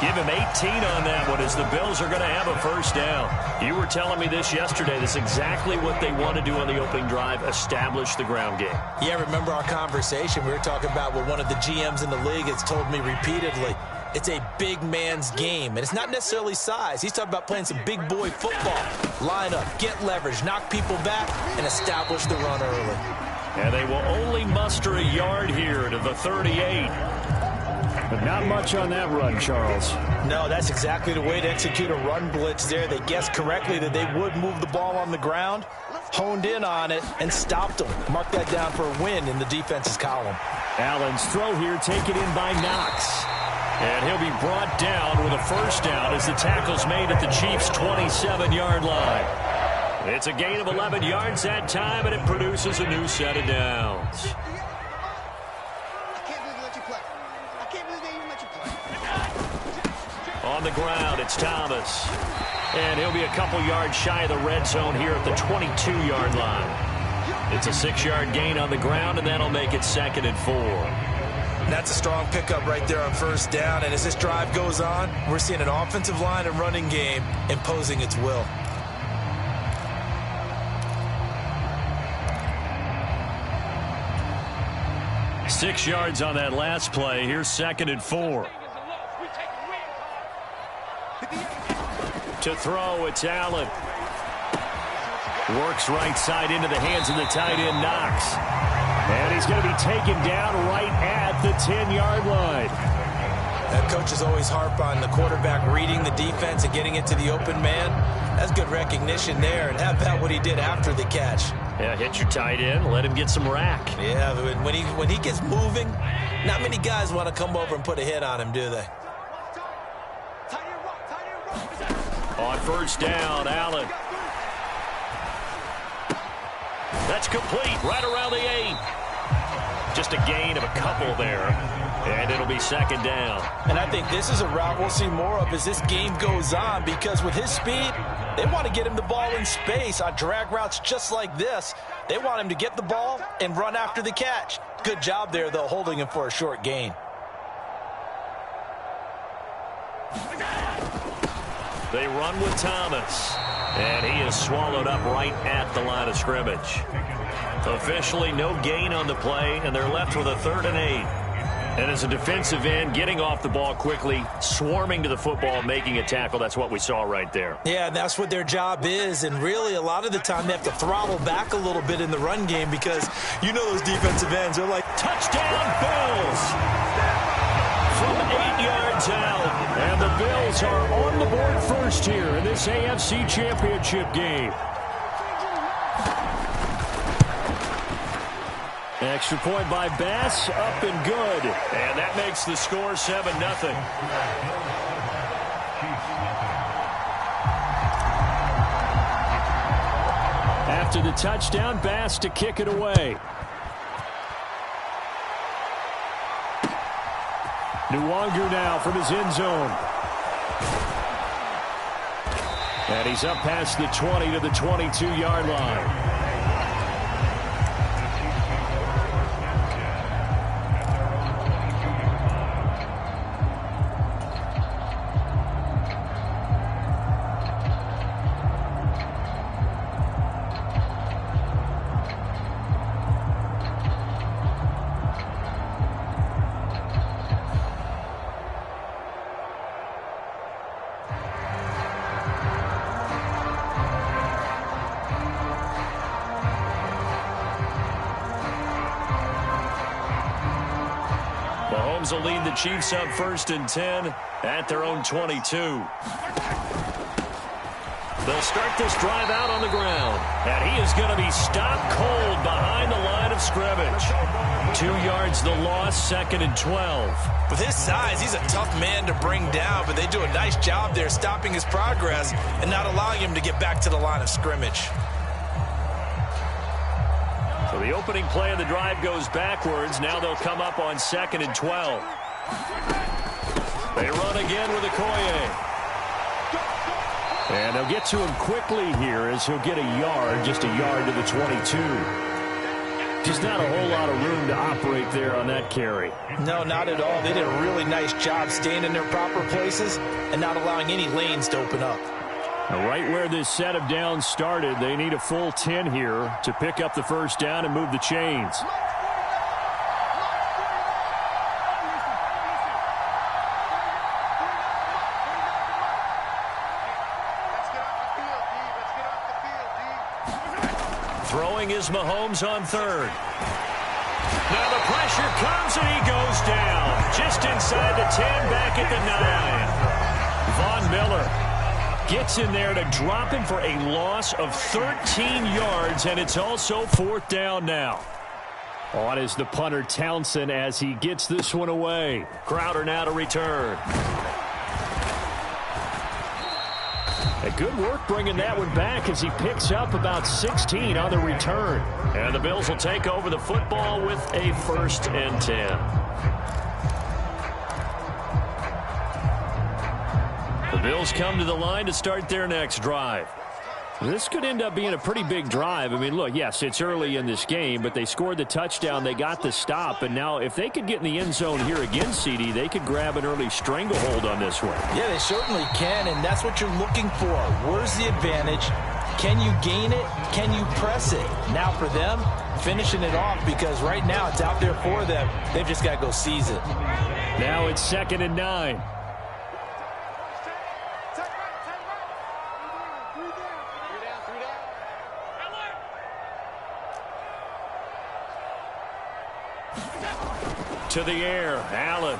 Give him 18 on that one as the Bills are going to have a first down. You were telling me this yesterday. This is exactly what they want to do on the opening drive, establish the ground game. Yeah, remember our conversation? We were talking about what one of the GMs in the league has told me repeatedly. It's a big man's game, and it's not necessarily size. He's talking about playing some big boy football. Line up, get leverage, knock people back, and establish the run early. And they will only muster a yard here to the 38. But not much on that run, Charles. No, that's exactly the way to execute a run blitz there. They guessed correctly that they would move the ball on the ground, honed in on it, and stopped them. Mark that down for a win in the defense's column. Allen's throw here taken in by Knox. And he'll be brought down with a first down as the tackle's made at the Chiefs' 27-yard line. It's a gain of 11 yards that time, and it produces a new set of downs. On the ground, it's Thomas. And he'll be a couple yards shy of the red zone here at the 22-yard line. It's a 6-yard gain on the ground, and that'll make it 2nd and 4. That's a strong pickup right there on first down. And as this drive goes on, we're seeing an offensive line and running game imposing its will. Six yards on that last play. Here's 2nd and 4. To throw, it's Allen. Works right side into the hands of the tight end, Knox. And he's going to be taken down right at the 10-yard line. Coaches always harp on the quarterback reading the defense and getting it to the open man. That's good recognition there. And how about what he did after the catch? Yeah, hit your tight end, let him get some rack. Yeah, when he gets moving, not many guys want to come over and put a hit on him, do they? On first down, Allen. That's complete right around the 8. Just a gain of a couple there, and it'll be second down. And I think this is a route we'll see more of as this game goes on, because with his speed, they want to get him the ball in space on drag routes just like this. They want him to get the ball and run after the catch. Good job there, though, holding him for a short gain. They run with Thomas, and he is swallowed up right at the line of scrimmage. Officially no gain on the play, and they're left with a 3rd and 8. And as a defensive end, getting off the ball quickly, swarming to the football, making a tackle, that's what we saw right there. Yeah, and that's what their job is, and really a lot of the time they have to throttle back a little bit in the run game, because you know those defensive ends are like, touchdown Bills! From 8 yards out, and the Bills are on the board first here in this AFC Championship game. Extra point by Bass, up and good. And that makes the score 7-0. After the touchdown, Bass to kick it away. Nwangu now from his end zone. And he's up past the 20 to the 22-yard line. Mahomes will lead the Chiefs up 1st and 10 at their own 22. They'll start this drive out on the ground, and he is going to be stopped cold behind the line of scrimmage. 2 yards the loss, 2nd and 12. with his size, he's a tough man to bring down, but they do a nice job there stopping his progress and not allowing him to get back to the line of scrimmage. So the opening play of the drive goes backwards. Now they'll come up on 2nd and 12. They run again with Okoye. And they'll get to him quickly here as he'll get a yard, just a yard to the 22. Just not a whole lot of room to operate there on that carry. No, not at all. They did a really nice job staying in their proper places and not allowing any lanes to open up. Now, right where this set of downs started, they need a full 10 here to pick up the first down and move the chains. Throwing is Mahomes on third. Now the pressure comes and he goes down. Just inside the 10, back at the 9. Von Miller gets in there to drop him for a loss of 13 yards, and it's also 4th down now. On is the punter Townsend as he gets this one away. Crowder now to return. Good work bringing that one back as he picks up about 16 on the return. And the Bills will take over the football with a 1st and 10. The Bills come to the line to start their next drive. This could end up being a pretty big drive. I mean, look, yes, it's early in this game, but they scored the touchdown, they got the stop, and now if they could get in the end zone here again, CD, they could grab an early stranglehold on this one. Yeah, they certainly can, and that's what you're looking for. Where's the advantage? Can you gain it? Can you press it? Now for them, finishing it off, because right now it's out there for them. They've just got to go seize it. Now it's 2nd and 9. To the air, Allen.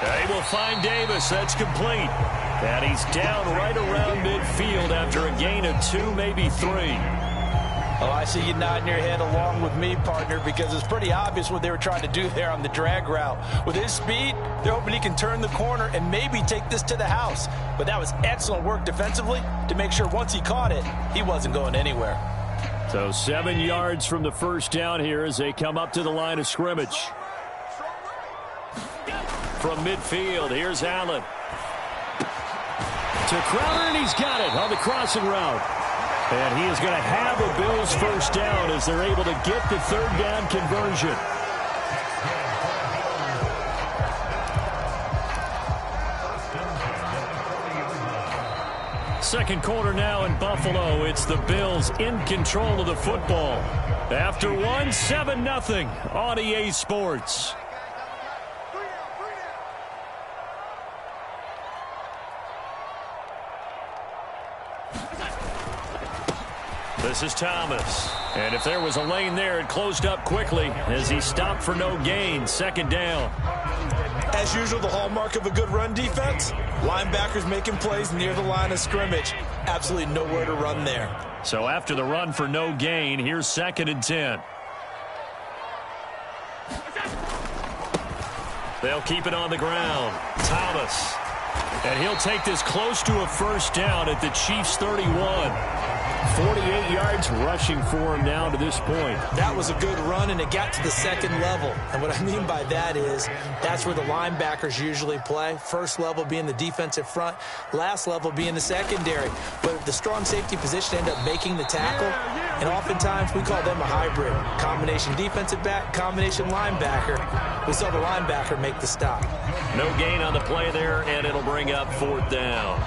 They will find Davis. That's complete. And he's down right around midfield after a gain of 2, maybe 3. Oh, I see you nodding your head along with me, partner, because it's pretty obvious what they were trying to do there on the drag route. With his speed, they're hoping he can turn the corner and maybe take this to the house. But that was excellent work defensively to make sure once he caught it, he wasn't going anywhere. So So 7 yards from the first down here as they come up to the line of scrimmage. From midfield, here's Allen. To Crowder, and he's got it on the crossing route. And he is going to have a Bills first down as they're able to get the third down conversion. Second quarter now in Buffalo. It's the Bills in control of the football. After one, 7-0 on EA Sports. This is Thomas. And if there was a lane there, it closed up quickly as he stopped for no gain. Second down. As usual, the hallmark of a good run defense, linebackers making plays near the line of scrimmage. Absolutely nowhere to run there. So after the run for no gain, here's 2nd and 10. They'll keep it on the ground. Thomas. And he'll take this close to a first down at the Chiefs' 31. 48 yards rushing for him now to this point. That was a good run, and it got to the second level. And what I mean by that is that's where the linebackers usually play. First level being the defensive front, last level being the secondary. But the strong safety position ended up making the tackle, and oftentimes we call them a hybrid. Combination defensive back, combination linebacker. We saw the linebacker make the stop. No gain on the play there, and it'll bring up 4th down.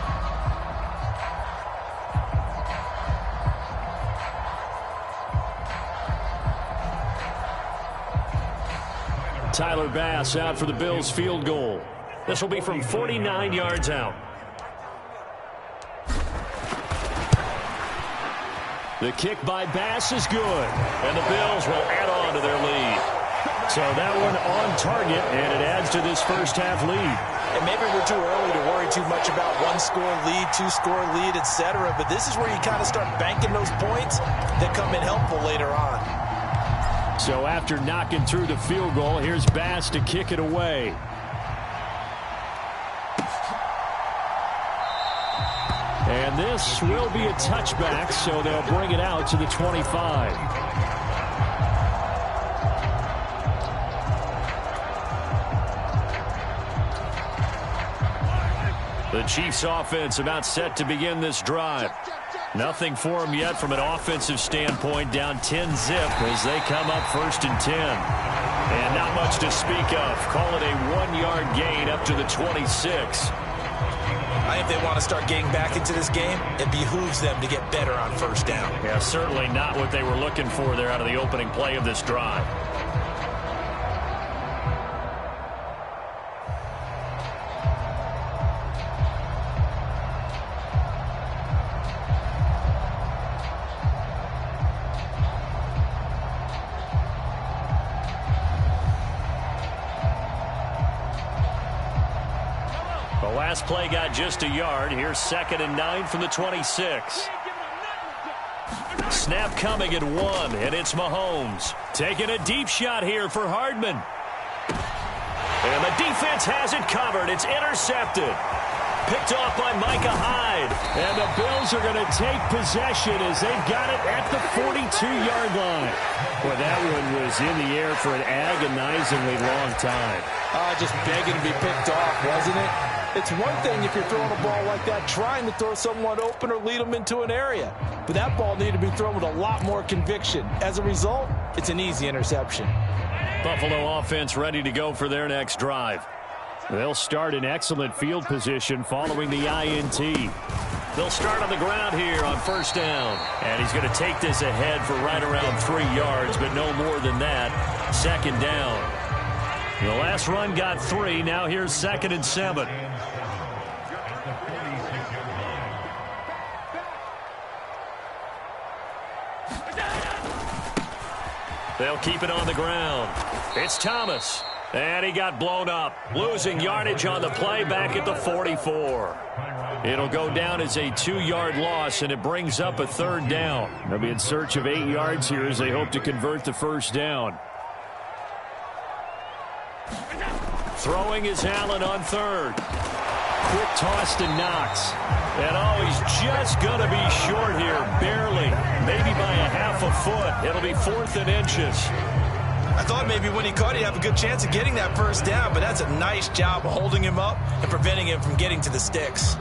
Tyler Bass out for the Bills field goal. This will be from 49 yards out. The kick by Bass is good, and the Bills will add on to their lead. So that one on target, and it adds to this first half lead. And maybe we're too early to worry too much about 1-score lead, 2-score lead, etc. But this is where you kind of start banking those points that come in helpful later on. So after knocking through the field goal, here's Bass to kick it away. And this will be a touchback, so they'll bring it out to the 25. The Chiefs offense about set to begin this drive. Nothing for them yet from an offensive standpoint, down 10-zip as they come up 1st and 10. And not much to speak of. Call it a 1-yard gain up to the 26. I think they want to start getting back into this game. It behooves them to get better on first down. Yeah, certainly not what they were looking for there out of the opening play of this drive. Last play got just a yard. Here's 2nd and 9 from the 26. Snap coming at 1, and it's Mahomes. Taking a deep shot here for Hardman. And the defense has it covered. It's intercepted. Picked off by Micah Hyde. And the Bills are going to take possession as they've got it at the 42-yard line. Well, that one was in the air for an agonizingly long time. Just begging to be picked off, wasn't it? It's one thing if you're throwing a ball like that, trying to throw someone open or lead them into an area. But that ball needed to be thrown with a lot more conviction. As a result, it's an easy interception. Buffalo offense ready to go for their next drive. They'll start in excellent field position following the INT. They'll start on the ground here on first down. And he's going to take this ahead for right around 3 yards, but no more than that. 2nd down. The last run got 3. Now here's 2nd and 7. They'll keep it on the ground. It's Thomas. And he got blown up. Losing yardage on the play back at the 44. It'll go down as a 2-yard loss, and it brings up a 3rd down. They'll be in search of 8 yards here as they hope to convert the first down. Throwing is Allen on 3rd. Quick toss to Knox. And oh, he's just going to be short here, barely. Maybe by a half a foot. It'll be 4th and inches. I thought maybe when he caught, he'd have a good chance of getting that first down, but that's a nice job of holding him up and preventing him from getting to the sticks.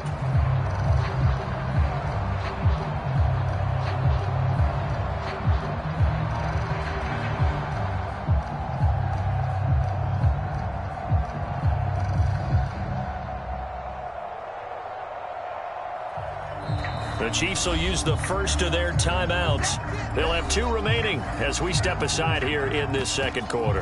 The Chiefs will use the first of their timeouts. They'll have 2 remaining as we step aside here in this second quarter.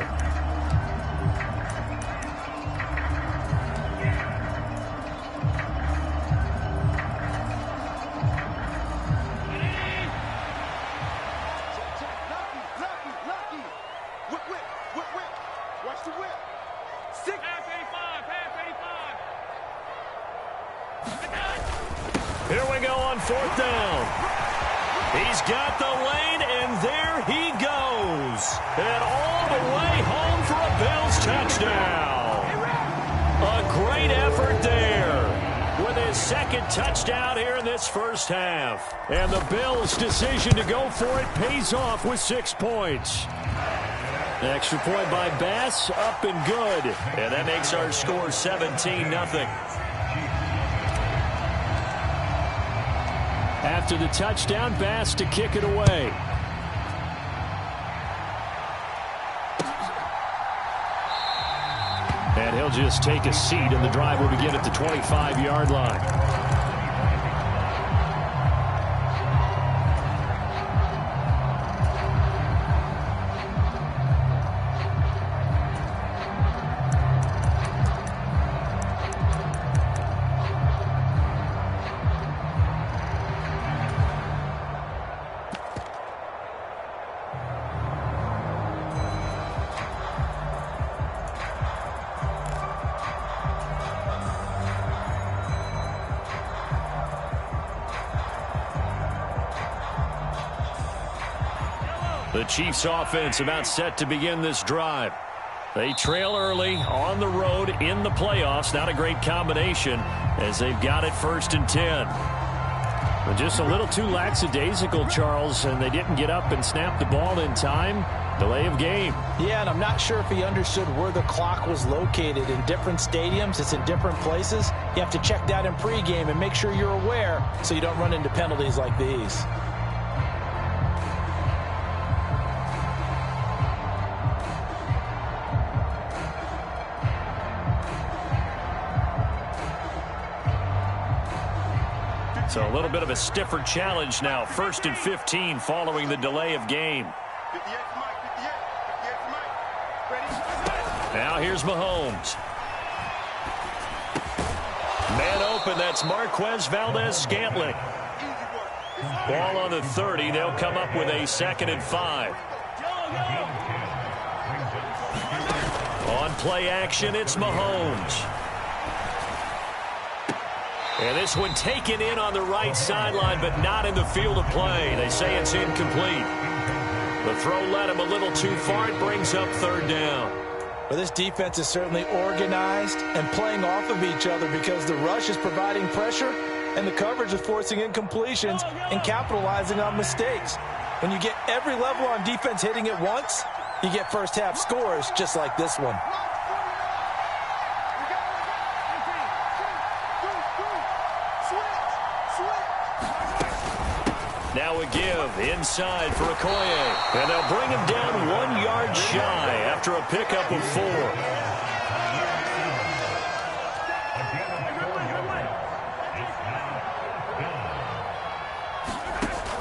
Lucky. Whip. Watch the whip. 6. Half 85. Here we go on 4th down. He's got the lane, and there he goes. And all the way home for a Bills touchdown. A great effort there with his second touchdown here in this first half. And the Bills' decision to go for it pays off with 6 points. An extra point by Bass, up and good. And that makes our score 17-0. After the touchdown, Bass to kick it away. And he'll just take a seat, and the drive will begin at the 25-yard line. The Chiefs offense about set to begin this drive. They trail early on the road in the playoffs. Not a great combination as they've got it 1st and 10. But just a little too lackadaisical, Charles, and they didn't get up and snap the ball in time. Delay of game. Yeah, and I'm not sure if he understood where the clock was located. In different stadiums, it's in different places. You have to check that in pregame and make sure you're aware so you don't run into penalties like these. So a little bit of a stiffer challenge now. 1st and 15 following the delay of game. 58 for Mike. 58 for Mike. Ready? Now here's Mahomes. Man open, that's Marquez Valdez-Scantling. Ball on the 30. They'll come up with a 2nd and 5. On play action, it's Mahomes. And this one taken in on the right sideline, but not in the field of play. They say it's incomplete. The throw led him a little too far. It brings up 3rd down. Well, this defense is certainly organized and playing off of each other because the rush is providing pressure and the coverage is forcing incompletions and capitalizing on mistakes. When you get every level on defense hitting at once, you get first half scores just like this one. Now a give inside for Okoye. And they'll bring him down 1 yard shy after a pickup of 4.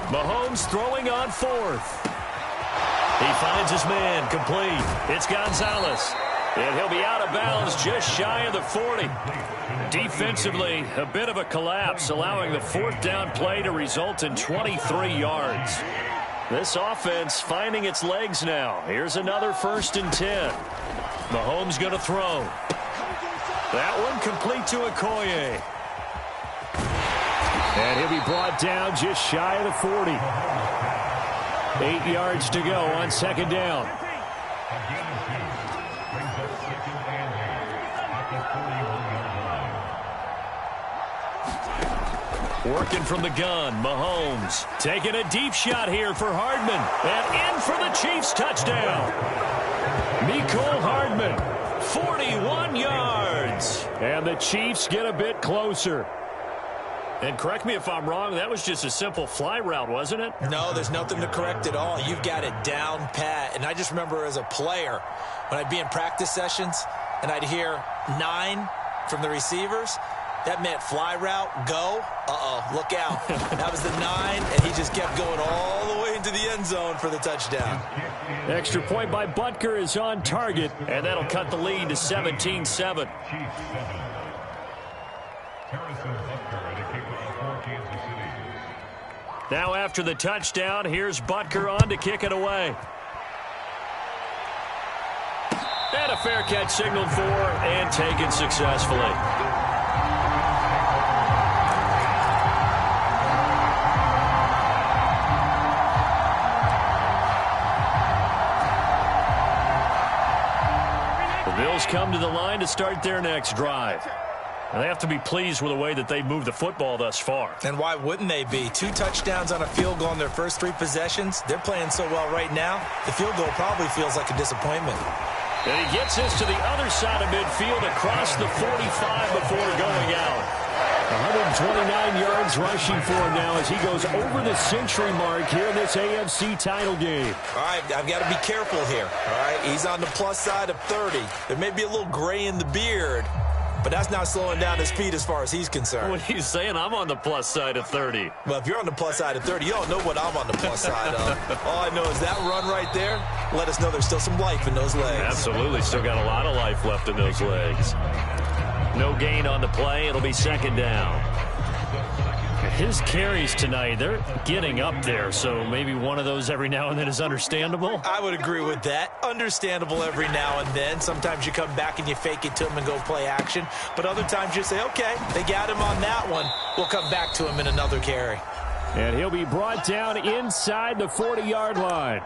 Mahomes throwing on 4th. He finds his man complete. It's Gonzalez. And he'll be out of bounds just shy of the 40. Defensively, a bit of a collapse, allowing the 4th down play to result in 23 yards. This offense finding its legs now. Here's another 1st and 10. Mahomes going to throw. That one complete to Okoye. And he'll be brought down just shy of the 40. 8 yards to go on 2nd down. Working from the gun, Mahomes taking a deep shot here for Hardman. And in for the Chiefs touchdown. Mecole Hardman, 41 yards. And the Chiefs get a bit closer. And correct me if I'm wrong, that was just a simple fly route, wasn't it? No, there's nothing to correct at all. You've got it down pat. And I just remember as a player, when I'd be in practice sessions and I'd hear 9 from the receivers, that meant fly route, go, look out. That was the 9, and he just kept going all the way into the end zone for the touchdown. Extra point by Butker is on target, and that'll cut the lead to 17-7. Now after the touchdown, here's Butker on to kick it away. And a fair catch signaled for and taken successfully. The Bills come to the line to start their next drive. And they have to be pleased with the way that they've moved the football thus far. And why wouldn't they be? 2 touchdowns on a field goal in their first 3 possessions. They're playing so well right now, the field goal probably feels like a disappointment. And he gets this to the other side of midfield across the 45 before going out. 129 yards rushing for him now as he goes over the century mark here in this AFC title game. All right, I've got to be careful here. All right, he's on the plus side of 30. There may be a little gray in the beard, but that's not slowing down his speed as far as he's concerned. What are you saying? I'm on the plus side of 30. Well, if you're on the plus side of 30, you don't know what I'm on the plus side of. All I know is that run right there let us know there's still some life in those legs. Absolutely. Still got a lot of life left in those legs. No gain on the play. It'll be second down. His carries tonight, they're getting up there, so maybe one of those every now and then is understandable. I would agree with that. Understandable every now and then. Sometimes you come back and you fake it to him and go play action. But other times you say, okay, they got him on that one. We'll come back to him in another carry. And he'll be brought down inside the 40-yard line.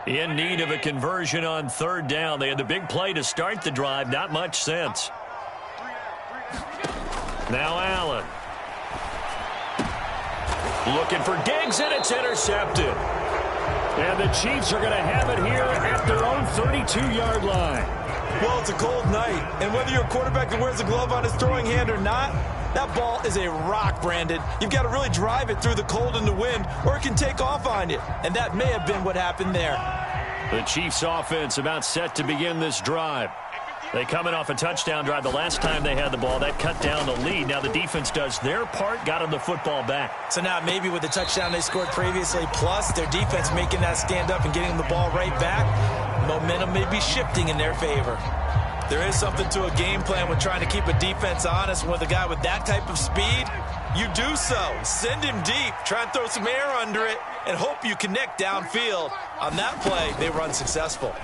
In need of a conversion on third down. They had the big play to start the drive. Not much sense. Now Allen. Looking for Diggs, and it's intercepted. And the Chiefs are going to have it here at their own 32-yard line. Well, it's a cold night. And whether you're a quarterback that wears a glove on his throwing hand or not, that ball is a rock, Brandon. You've got to really drive it through the cold and the wind, or it can take off on you. And that may have been what happened there. The Chiefs offense about set to begin this drive. They coming off a touchdown drive the last time they had the ball. That cut down the lead. Now the defense does their part, got them the football back. So now maybe with the touchdown they scored previously, plus their defense making that stand up and getting the ball right back, momentum may be shifting in their favor. There is something to a game plan with trying to keep a defense honest. With a guy with that type of speed, you do so. Send him deep, try and throw some air under it, and hope you connect downfield. On that play, they were unsuccessful.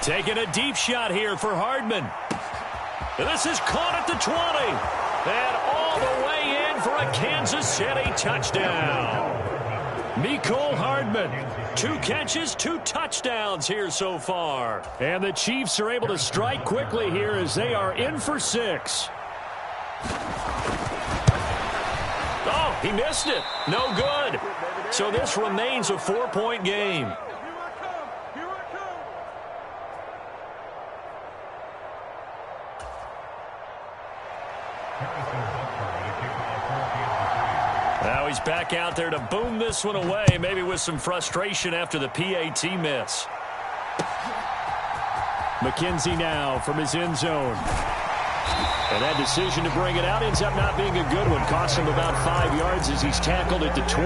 Taking a deep shot here for Hardman. And this is caught at the 20. And all the way in for a Kansas City touchdown. Mecole Hardman, 2 catches, 2 touchdowns here so far. And the Chiefs are able to strike quickly here as they are in for 6. Oh, he missed it. No good. So this remains a 4-point game. Now he's back out there to boom this one away, maybe with some frustration after the PAT miss. McKenzie now from his end zone. And that decision to bring it out ends up not being a good one. Cost him about 5 yards as he's tackled at the 20.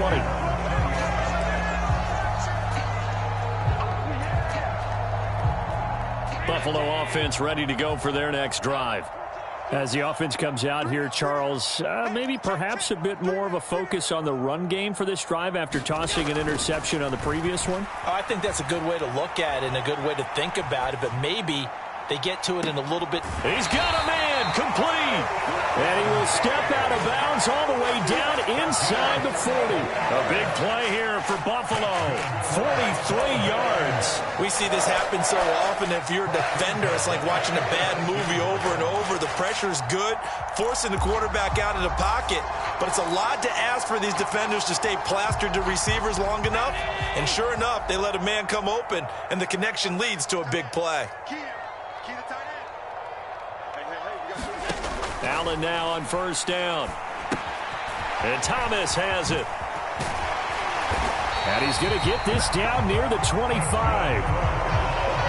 Buffalo offense ready to go for their next drive. As the offense comes out here, Charles, maybe perhaps a bit more of a focus on the run game for this drive after tossing an interception on the previous one? Oh, I think that's a good way to look at it and a good way to think about it, but maybe they get to it in a little bit. He's got a man complete. And he will step out out of bounds all the way down inside the 40. A big play here for Buffalo. 43 yards. We see this happen so often. If you're a defender, it's like watching a bad movie over and over. The pressure's good, forcing the quarterback out of the pocket. But it's a lot to ask for these defenders to stay plastered to receivers long enough. And sure enough, they let a man come open, and the connection leads to a big play. Allen now on first down. And Thomas has it. And he's going to get this down near the 25.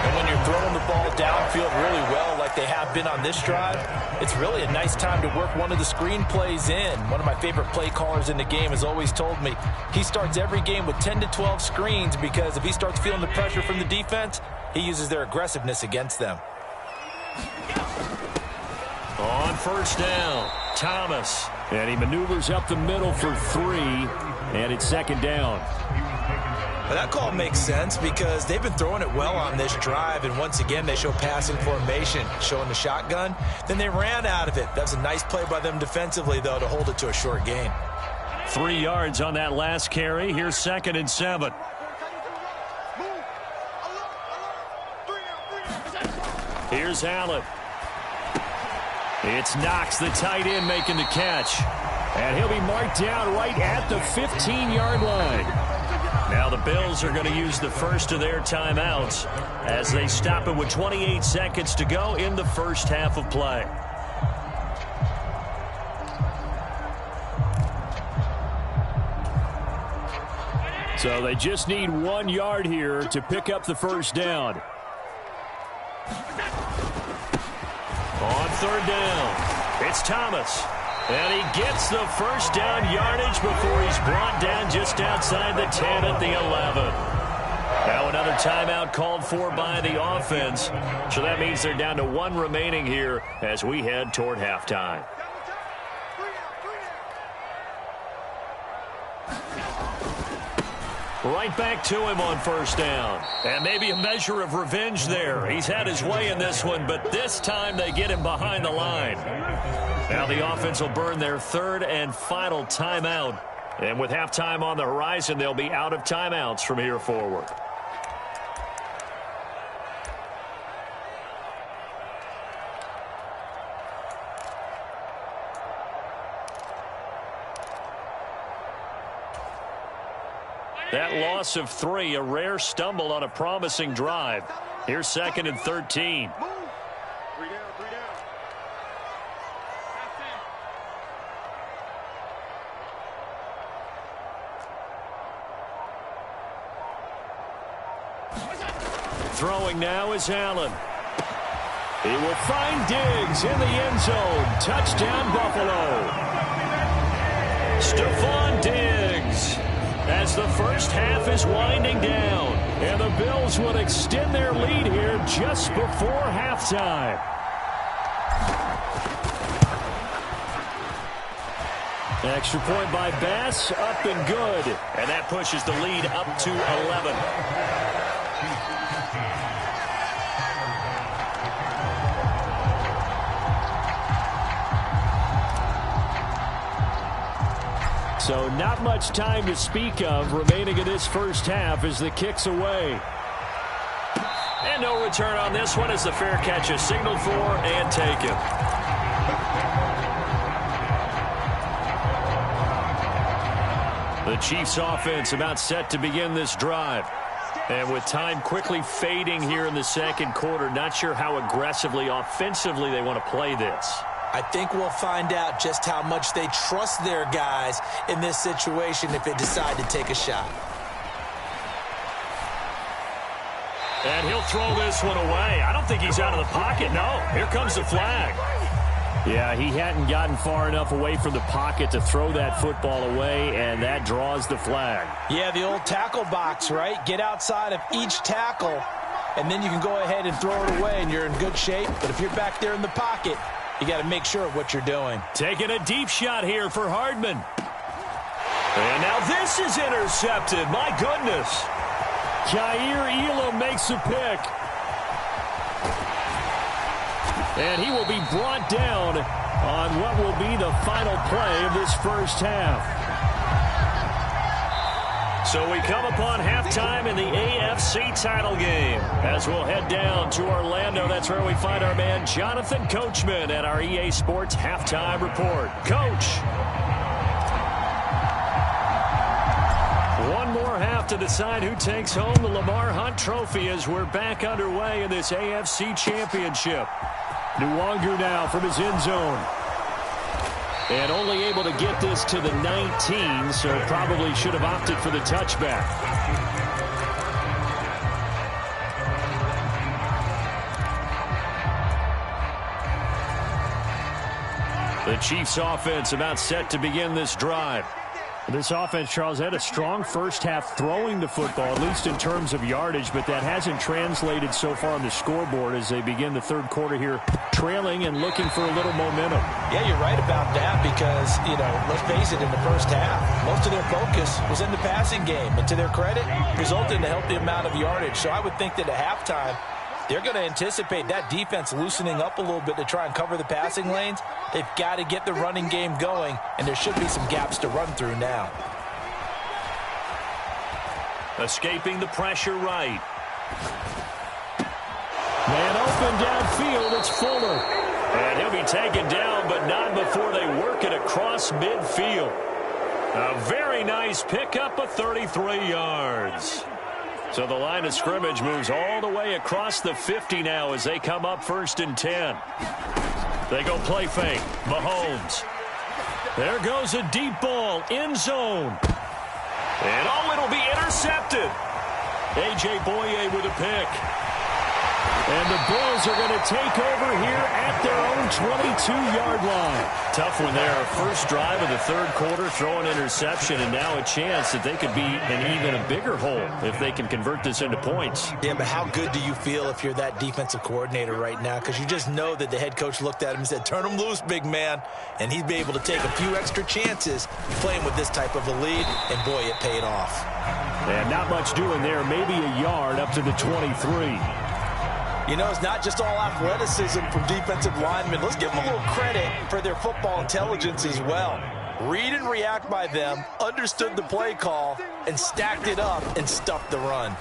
And when you're throwing the ball downfield really well like they have been on this drive, it's really a nice time to work one of the screen plays in. One of my favorite play callers in the game has always told me he starts every game with 10 to 12 screens because if he starts feeling the pressure from the defense, he uses their aggressiveness against them. On first down, Thomas. And he maneuvers up the middle for 3. And it's second down. But that call makes sense because they've been throwing it well on this drive. And once again, they show passing formation, showing the shotgun. Then they ran out of it. That's a nice play by them defensively, though, to hold it to a short gain. 3 yards on that last carry. Here's 2nd and 7. Here's Allen. It's Knox, the tight end, making the catch. And he'll be marked down right at the 15-yard line. Now the Bills are going to use the first of their timeouts as they stop it with 28 seconds to go in the first half of play. So they just need 1 yard here to pick up the first down. On third down, it's Thomas. And he gets the first down yardage before he's brought down just outside the 10 at the 11. Now another timeout called for by the offense. So that means they're down to 1 remaining here as we head toward halftime. Right back to him on first down. And maybe a measure of revenge there. He's had his way in this one, but this time they get him behind the line. Now the offense will burn their 3rd and final timeout. And with halftime on the horizon, they'll be out of timeouts from here forward. That loss of 3, a rare stumble on a promising drive. Here's 2nd and 13. Throwing now is Allen. He will find Diggs in the end zone. Touchdown, Buffalo. Stephon Diggs. As the first half is winding down. And the Bills will extend their lead here just before halftime. Extra point by Bass, up and good. And that pushes the lead up to 11. So not much time to speak of remaining in this first half as the kick's away. And no return on this one as the fair catch is signaled for and taken. The Chiefs offense about set to begin this drive. And with time quickly fading here in the second quarter, not sure how aggressively, offensively they want to play this. I think we'll find out just how much they trust their guys in this situation if they decide to take a shot. And he'll throw this one away. I don't think he's out of the pocket. No, here comes the flag. Yeah, he hadn't gotten far enough away from the pocket to throw that football away, and that draws the flag. Yeah, the old tackle box, right? Get outside of each tackle, and then you can go ahead and throw it away, and you're in good shape. But if you're back there in the pocket, you got to make sure of what you're doing. Taking a deep shot here for Hardman. And now this is intercepted. My goodness. Jair Elam makes a pick. And he will be brought down on what will be the final play of this first half. So we come upon halftime in the AFC title game. As we'll head down to Orlando, that's where we find our man Jonathan Coachman at our EA Sports Halftime Report. Coach. One more half to decide who takes home the Lamar Hunt Trophy as we're back underway in this AFC Championship. Nwangu now from his end zone. And only able to get this to the 19, so probably should have opted for the touchback. The Chiefs offense about set to begin this drive. This offense, Charles, had a strong first half throwing the football, at least in terms of yardage, but that hasn't translated so far on the scoreboard as they begin the third quarter here, trailing and looking for a little momentum. Yeah, you're right about that because, let's face it, in the first half, most of their focus was in the passing game, and to their credit, resulted in a healthy amount of yardage. So I would think that at halftime, they're going to anticipate that defense loosening up a little bit to try and cover the passing lanes. They've got to get the running game going, and there should be some gaps to run through now. Escaping the pressure right. Man open downfield, it's Fuller. And he'll be taken down, but not before they work it across midfield. A very nice pickup of 33 yards. So the line of scrimmage moves all the way across the 50 now as they come up 1st and 10. They go play fake. Mahomes. There goes a deep ball. End zone. And it'll be intercepted. A.J. Boye with a pick. And the Bills are going to take over here at their own 22-yard line. Tough one there. First drive of the third quarter, throw an interception, and now a chance that they could be in even a bigger hole if they can convert this into points. Yeah, but how good do you feel if you're that defensive coordinator right now? Because you just know that the head coach looked at him and said, turn him loose, big man. And he'd be able to take a few extra chances playing with this type of a lead, and boy, it paid off. And not much doing there. Maybe a yard up to the 23. It's not just all athleticism from defensive linemen. Let's give them a little credit for their football intelligence as well. Read and react by them, understood the play call, and stacked it up and stuffed the run.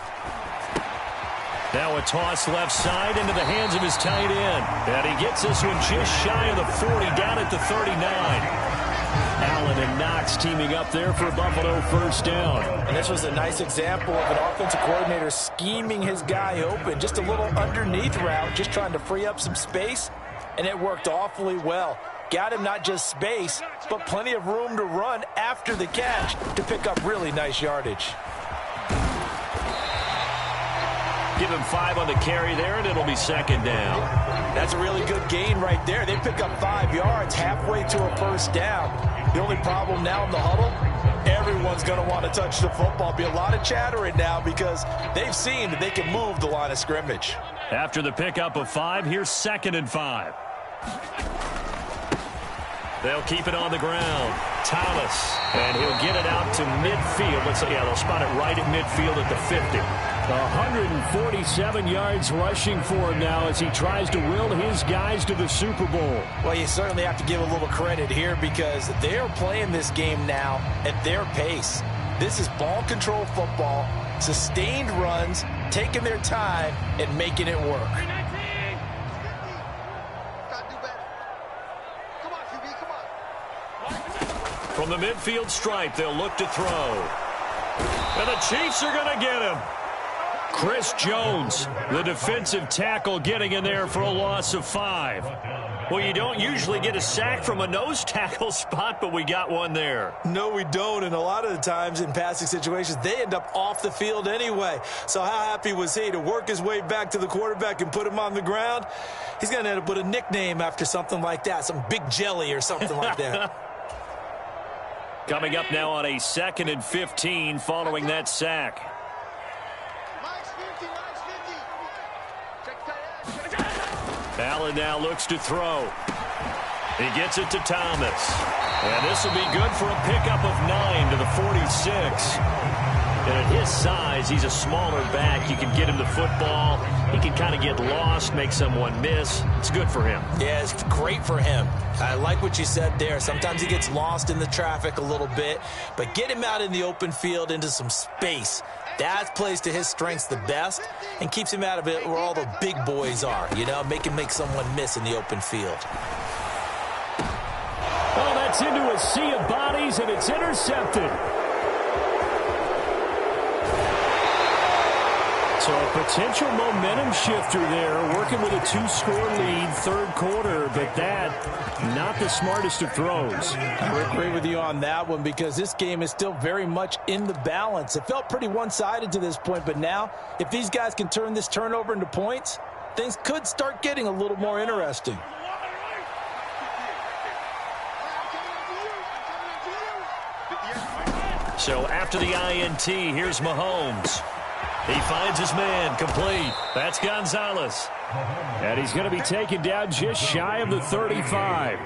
Now a toss left side into the hands of his tight end. And he gets this one just shy of the 40, down at the 39. Allen and Knox teaming up there for a Buffalo first down. And this was a nice example of an offensive coordinator scheming his guy open. Just a little underneath route, just trying to free up some space, and it worked awfully well. Got him not just space, but plenty of room to run after the catch to pick up really nice yardage. Give him 5 on the carry there, and it'll be second down. That's a really good gain right there. They pick up 5 yards halfway to a first down. The only problem now in the huddle, everyone's going to want to touch the football. Be a lot of chattering now because they've seen that they can move the line of scrimmage. After the pickup of 5, here's 2nd and 5. They'll keep it on the ground. Thomas, and he'll get it out to midfield. They'll spot it right at midfield at the 50. 147 yards rushing for him now as he tries to will his guys to the Super Bowl. Well, you certainly have to give a little credit here because they're playing this game now at their pace. This is ball control football, sustained runs, taking their time, and making it work. From the midfield stripe, they'll look to throw. And the Chiefs are going to get him. Chris Jones, the defensive tackle, getting in there for a loss of 5. Well, you don't usually get a sack from a nose tackle spot, but we got one there. No, we don't, and a lot of the times in passing situations, they end up off the field anyway. So how happy was he to work his way back to the quarterback and put him on the ground? He's going to end up with a nickname after something like that, some Big Jelly or something like that. Coming up now on a 2nd and 15 following that sack. Allen now looks to throw. He gets it to Thomas. And this will be good for a pickup of 9 to the 46. And at his size, he's a smaller back. You can get him the football. He can kind of get lost, make someone miss. It's good for him. Yeah, it's great for him. I like what you said there. Sometimes he gets lost in the traffic a little bit, but get him out in the open field into some space. That plays to his strengths the best and keeps him out of it where all the big boys are, you know, make someone miss in the open field. Oh, that's into a sea of bodies, and it's intercepted. So a potential momentum shifter there, working with a 2-score lead, third quarter, but that, not the smartest of throws. I would agree with you on that one because this game is still very much in the balance. It felt pretty one-sided to this point, but now, if these guys can turn this turnover into points, things could start getting a little more interesting. So after the INT, here's Mahomes. He finds his man, complete. That's Gonzalez. And he's going to be taken down just shy of the 35.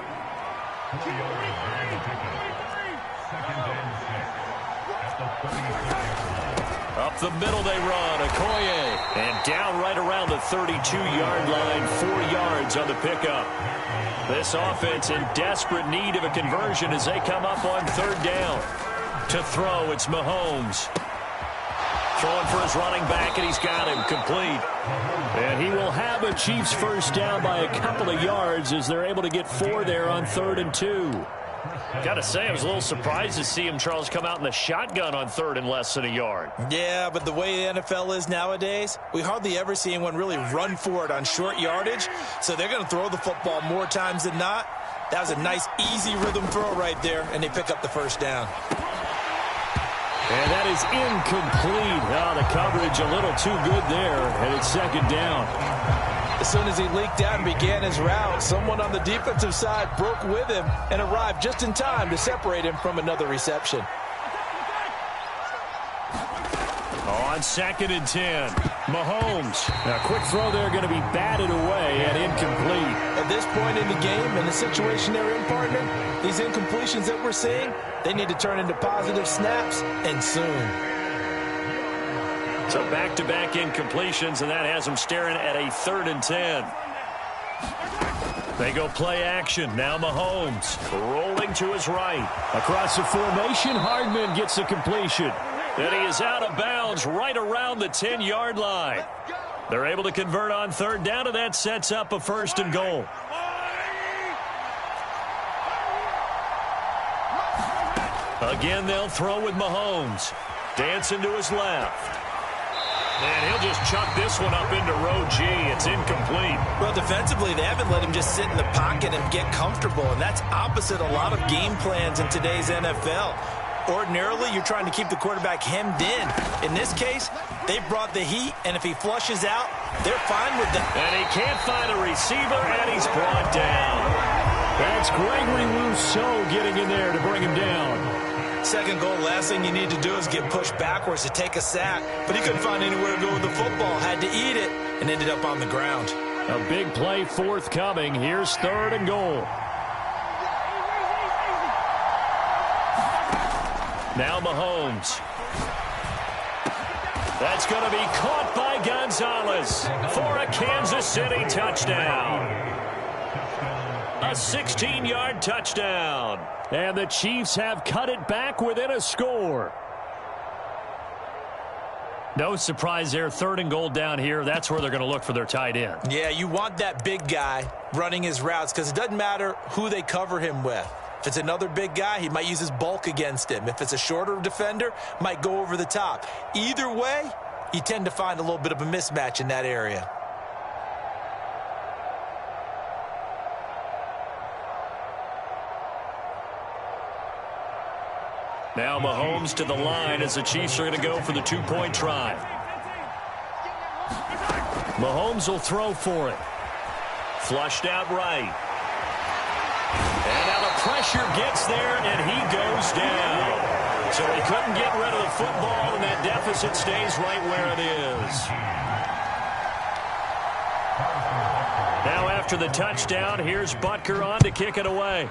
Up the middle they run, Okoye. And down right around the 32-yard line, 4 yards on the pickup. This offense in desperate need of a conversion as they come up on third down. To throw, it's Mahomes. Throwing for his running back, and he's got him complete. And he will have a Chiefs first down by a couple of yards as they're able to get 4 there on 3rd and 2. Got to say, I was a little surprised to see him, Charles, come out in the shotgun on 3rd and less than a yard. Yeah, but the way the NFL is nowadays, we hardly ever see anyone really run for it on short yardage, so they're going to throw the football more times than not. That was a nice, easy rhythm throw right there, and they pick up the first down. And that is incomplete. Oh, the coverage a little too good there, and it's 2nd down. As soon as he leaked out and began his route, someone on the defensive side broke with him and arrived just in time to separate him from another reception. On 2nd and 10, Mahomes. Now, quick throw there going to be batted away and incomplete. At this point in the game, in the situation they're in, partner, these incompletions that we're seeing, they need to turn into positive snaps, and soon. So back-to-back incompletions, and that has them staring at a 3rd and 10. They go play action. Now Mahomes rolling to his right. Across the formation, Hardman gets the completion. And he is out of bounds right around the 10-yard line. They're able to convert on 3rd down, and that sets up a 1st and goal. Again, they'll throw with Mahomes. Dancing to his left. And he'll just chuck this one up into row G. It's incomplete. Well, defensively, they haven't let him just sit in the pocket and get comfortable, and that's opposite a lot of game plans in today's NFL. Ordinarily, you're trying to keep the quarterback hemmed in. In this case, they brought the heat, and if he flushes out, they're fine with that. And he can't find a receiver, and he's brought down. That's Gregory Rousseau getting in there to bring him down. 2nd goal, last thing you need to do is get pushed backwards to take a sack. But he couldn't find anywhere to go with the football, had to eat it, and ended up on the ground. A big play forthcoming. Here's 3rd and goal. Now Mahomes. That's going to be caught by Gonzalez for a Kansas City touchdown. A 16-yard touchdown. And the Chiefs have cut it back within a score. No surprise there. 3rd and goal down here. That's where they're going to look for their tight end. Yeah, you want that big guy running his routes because it doesn't matter who they cover him with. If it's another big guy, he might use his bulk against him. If it's a shorter defender, might go over the top. Either way, you tend to find a little bit of a mismatch in that area. Now Mahomes to the line as the Chiefs are going to go for the 2-point try. Mahomes will throw for it. Flushed out right. And now the pressure gets there, and he goes down. So he couldn't get rid of the football, and that deficit stays right where it is. Now after the touchdown, here's Butker on to kick it away.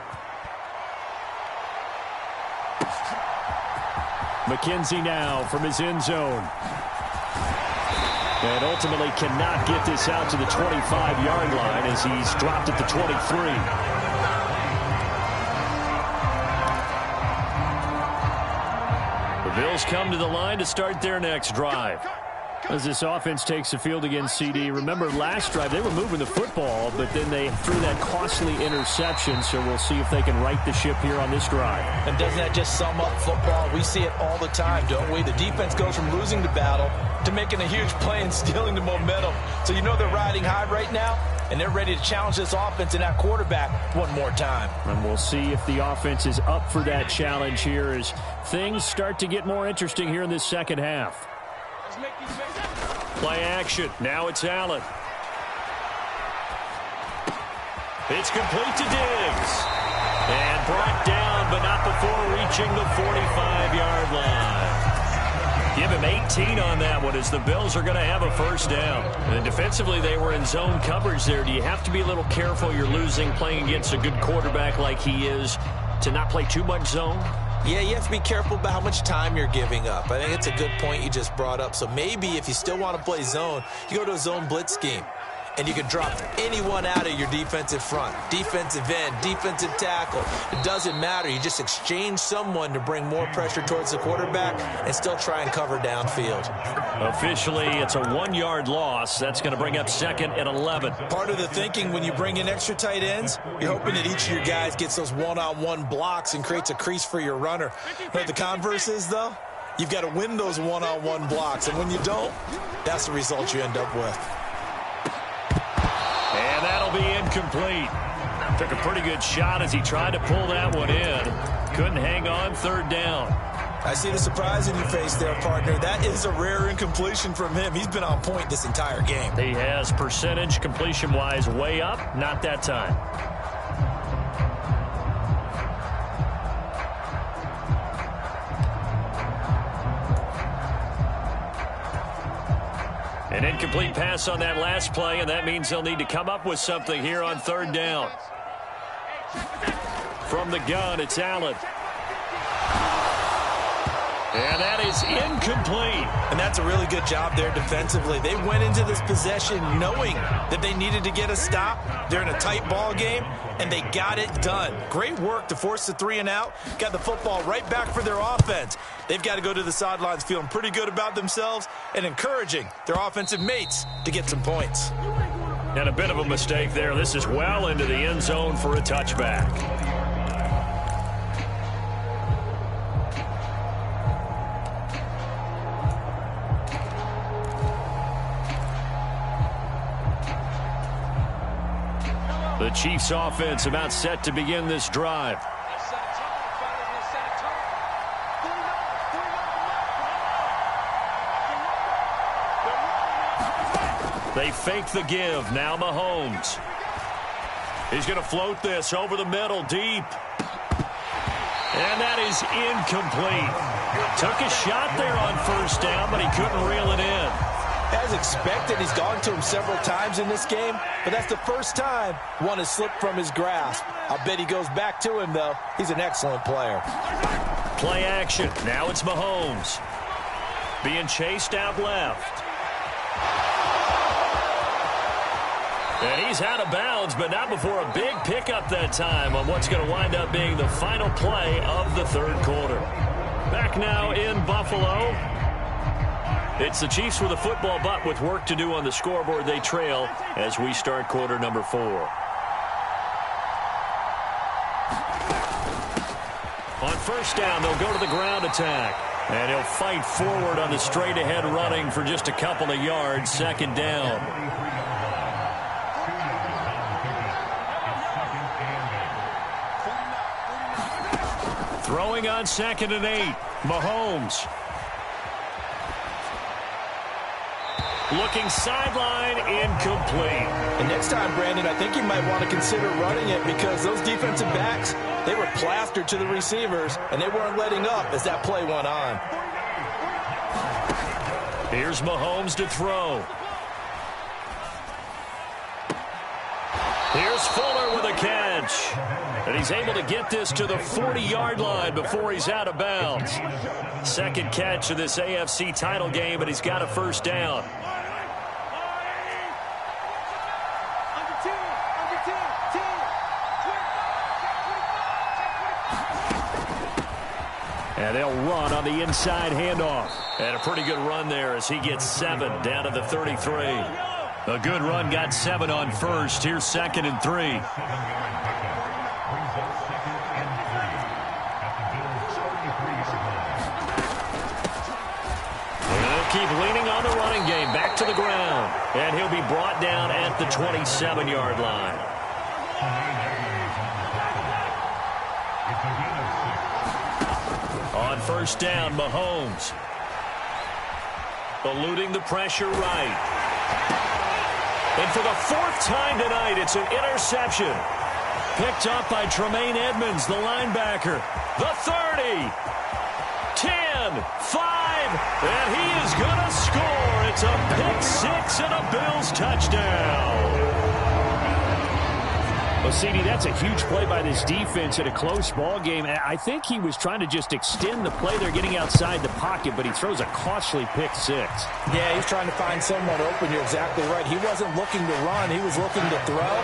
McKenzie now from his end zone. And ultimately cannot get this out to the 25-yard line as he's dropped at the 23. The Bills come to the line to start their next drive. As this offense takes the field against CD, remember last drive they were moving the football, but then they threw that costly interception, so we'll see if they can right the ship here on this drive. And doesn't that just sum up football? We see it all the time, don't we? The defense goes from losing the battle to making a huge play and stealing the momentum. So you know they're riding high right now, and they're ready to challenge this offense and that quarterback one more time. And we'll see if the offense is up for that challenge here as things start to get more interesting here in this second half. Play action. Now it's Allen. It's complete to Diggs. And brought down, but not before reaching the 45-yard line. Give him 18 on that one as the Bills are going to have a first down. And defensively, they were in zone coverage there. Do you have to be a little careful? You're losing playing against a good quarterback like he is to not play too much zone? Yeah, you have to be careful about how much time you're giving up. I think it's a good point you just brought up. So maybe if you still want to play zone, you go to a zone blitz scheme. And you can drop anyone out of your defensive front. Defensive end, defensive tackle. It doesn't matter. You just exchange someone to bring more pressure towards the quarterback and still try and cover downfield. Officially, it's a 1-yard loss. That's going to bring up second and 11. Part of the thinking when you bring in extra tight ends, you're hoping that each of your guys gets those one-on-one blocks and creates a crease for your runner. But the converse is, though, you've got to win those one-on-one blocks. And when you don't, that's the result you end up with. And that'll be incomplete. Took a pretty good shot as he tried to pull that one in. Couldn't hang on, third down. I see the surprise in your face there, partner. That is a rare incompletion from him. He's been on point this entire game. He has percentage completion-wise way up. Not that time. An incomplete pass on that last play, and that means they'll need to come up with something here on third down. From the gun, it's Allen. And that is incomplete. And that's a really good job there defensively. They went into this possession knowing that they needed to get a stop. They're in a tight ball game, and they got it done. Great work to force the 3 and out. Got the football right back for their offense. They've got to go to the sidelines feeling pretty good about themselves and encouraging their offensive mates to get some points. And a bit of a mistake there. This is well into the end zone for a touchback. The Chiefs offense about set to begin this drive. They fake the give. Now Mahomes. He's going to float this over the middle deep. And that is incomplete. Took a shot there on first down, but he couldn't reel it in. As expected, he's gone to him several times in this game, but that's the first time one has slipped from his grasp. I'll bet he goes back to him, though. He's an excellent player. Play action. Now it's Mahomes. Being chased out left. And he's out of bounds, but not before a big pickup that time on what's going to wind up being the final play of the third quarter. Back now in Buffalo. It's the Chiefs with a football, but with work to do on the scoreboard, they trail as we start quarter number 4. On first down, they'll go to the ground attack. And he'll fight forward on the straight-ahead running for just a couple of yards. Second down. Throwing on 2nd and 8. Mahomes. Looking sideline, incomplete. And next time, Brandon, I think you might want to consider running it because those defensive backs, they were plastered to the receivers, and they weren't letting up as that play went on. Here's Mahomes to throw. Here's Fuller with a catch. bench. And he's able to get this to the 40-yard line before he's out of bounds. Second catch of this AFC title game, but he's got a first down. And they'll run on the inside handoff. And a pretty good run there as he gets 7 down to the 33. A good run got 7 on first. Here's 2nd and 3. And they'll keep leaning on the running game. Back to the ground. And he'll be brought down at the 27-yard line. On first down, Mahomes. Eluding the pressure right. And for the 4th time tonight, it's an interception. Picked up by Tremaine Edmonds, the linebacker. The 30. 10, 5, and he is going to score. It's a pick 6 and a Bills touchdown. Well, CD, that's a huge play by this defense in a close ball game. I think he was trying to just extend the play. They're getting outside the pocket, but he throws a costly pick 6. Yeah, he's trying to find someone open. You're exactly right. He wasn't looking to run. He was looking to throw.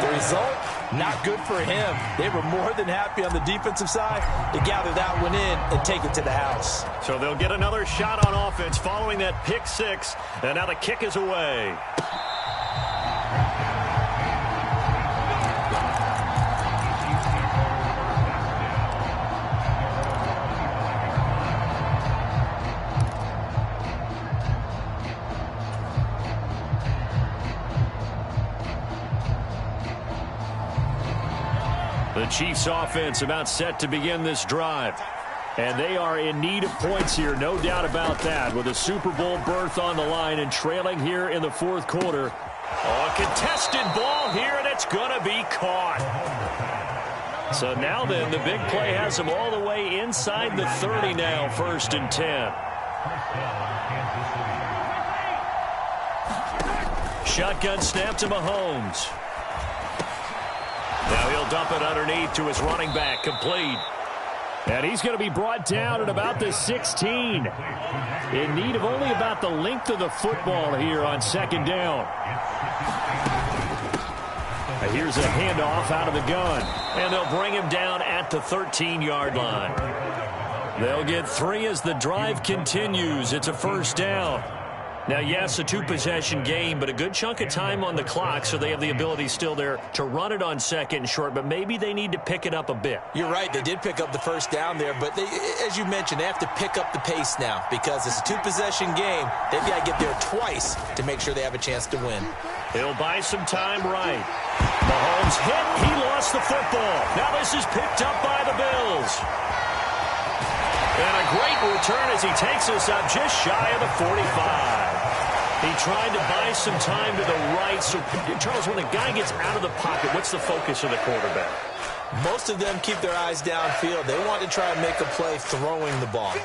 The result, not good for him. They were more than happy on the defensive side to gather that one in and take it to the house. So they'll get another shot on offense following that pick 6, and now the kick is away. The Chiefs offense about set to begin this drive. And they are in need of points here, no doubt about that, with a Super Bowl berth on the line and trailing here in the 4th quarter. A contested ball here, and it's going to be caught. So now then, the big play has them all the way inside the 30 now, 1st and 10. Shotgun snap to Mahomes. Now he'll dump it underneath to his running back, complete. And he's going to be brought down at about the 16. In need of only about the length of the football here on 2nd down. Here's a handoff out of the gun. And they'll bring him down at the 13-yard line. They'll get 3 as the drive continues. It's a first down. Now, yes, a 2-possession game, but a good chunk of time on the clock, so they have the ability still there to run it on 2nd and short, but maybe they need to pick it up a bit. You're right. They did pick up the first down there, but they, as you mentioned, they have to pick up the pace now because it's a 2-possession game. They've got to get there twice to make sure they have a chance to win. He'll buy some time right. Mahomes hit. He lost the football. Now this is picked up by the Bills. And a great return as he takes us up just shy of the 45. He tried to buy some time to the right. So, Charles, when a guy gets out of the pocket, what's the focus of the quarterback? Most of them keep their eyes downfield. They want to try and make a play throwing the ball.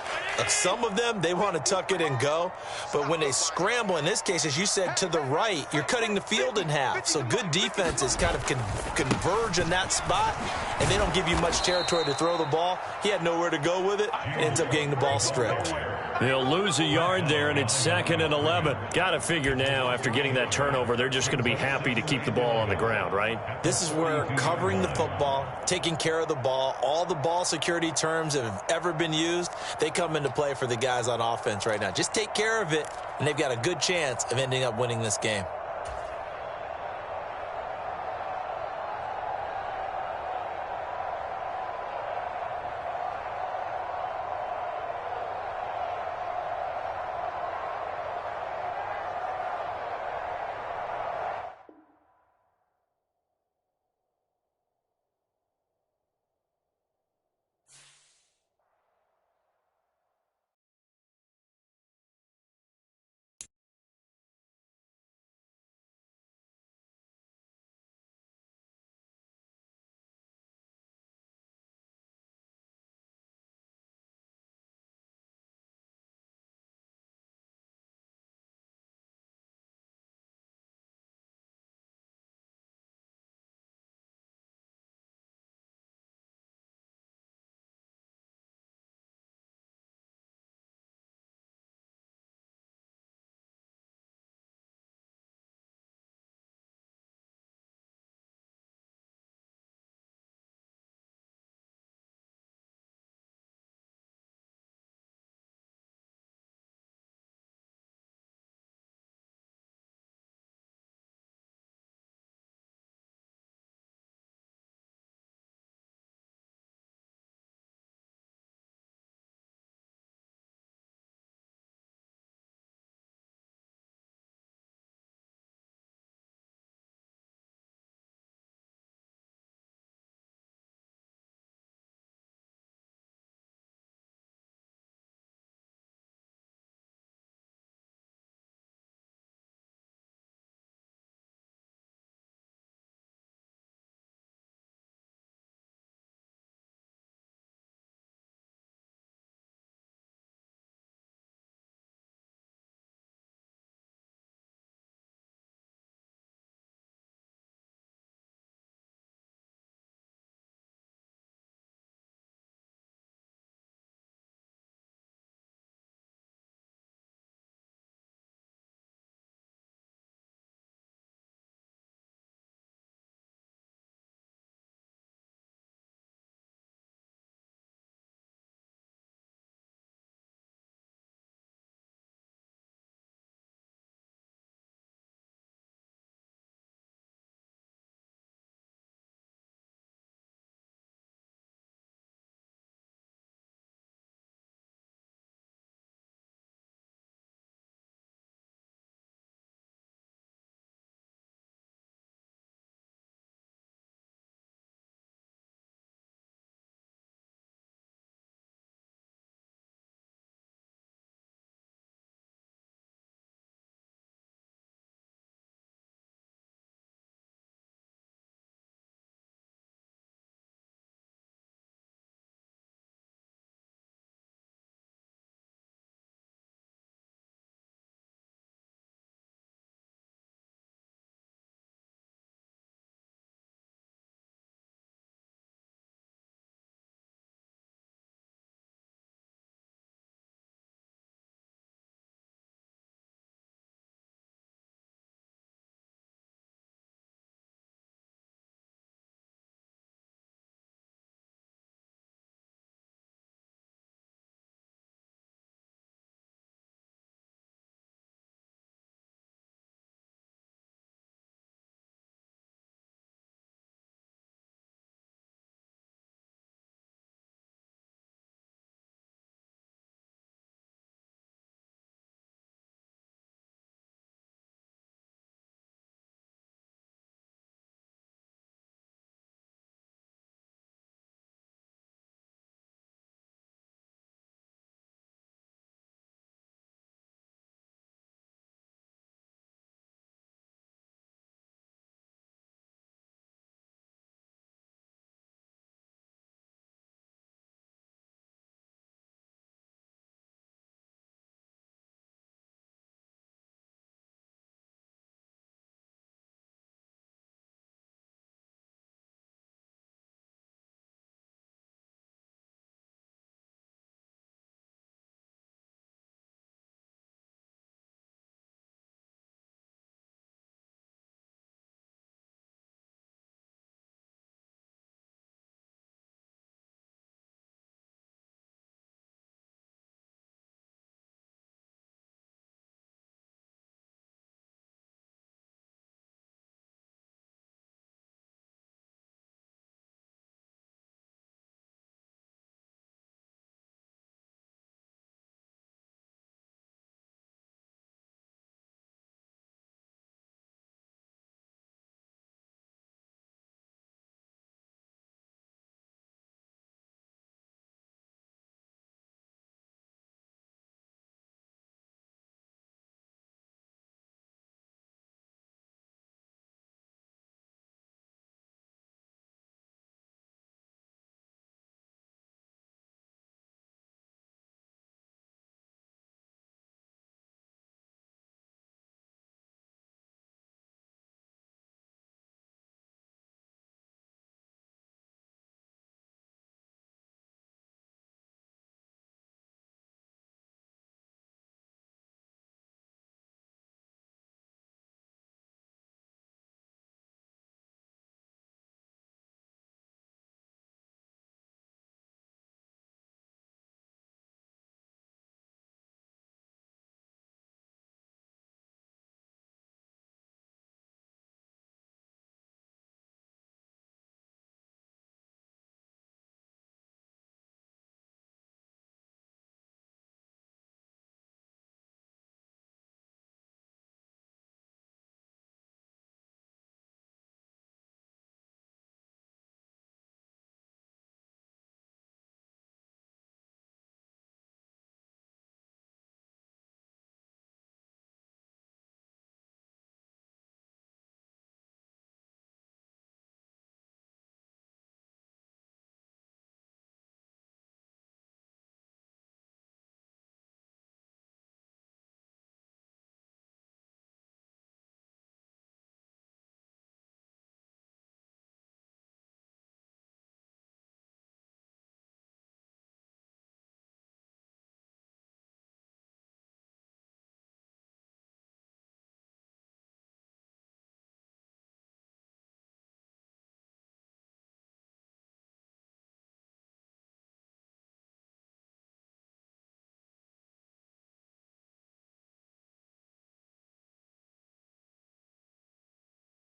Some of them, they want to tuck it and go. But when they scramble, in this case, as you said, to the right, you're cutting the field in half. So good defenses kind of converge in that spot, and they don't give you much territory to throw the ball. He had nowhere to go with it. Ends up getting the ball stripped. They'll lose a yard there, and it's 2nd and 11. Got to figure now, after getting that turnover, they're just going to be happy to keep the ball on the ground, right? This is where covering the football, taking care of the ball, all the ball security terms that have ever been used, they come into play for the guys on offense right now. Just take care of it, and they've got a good chance of ending up winning this game.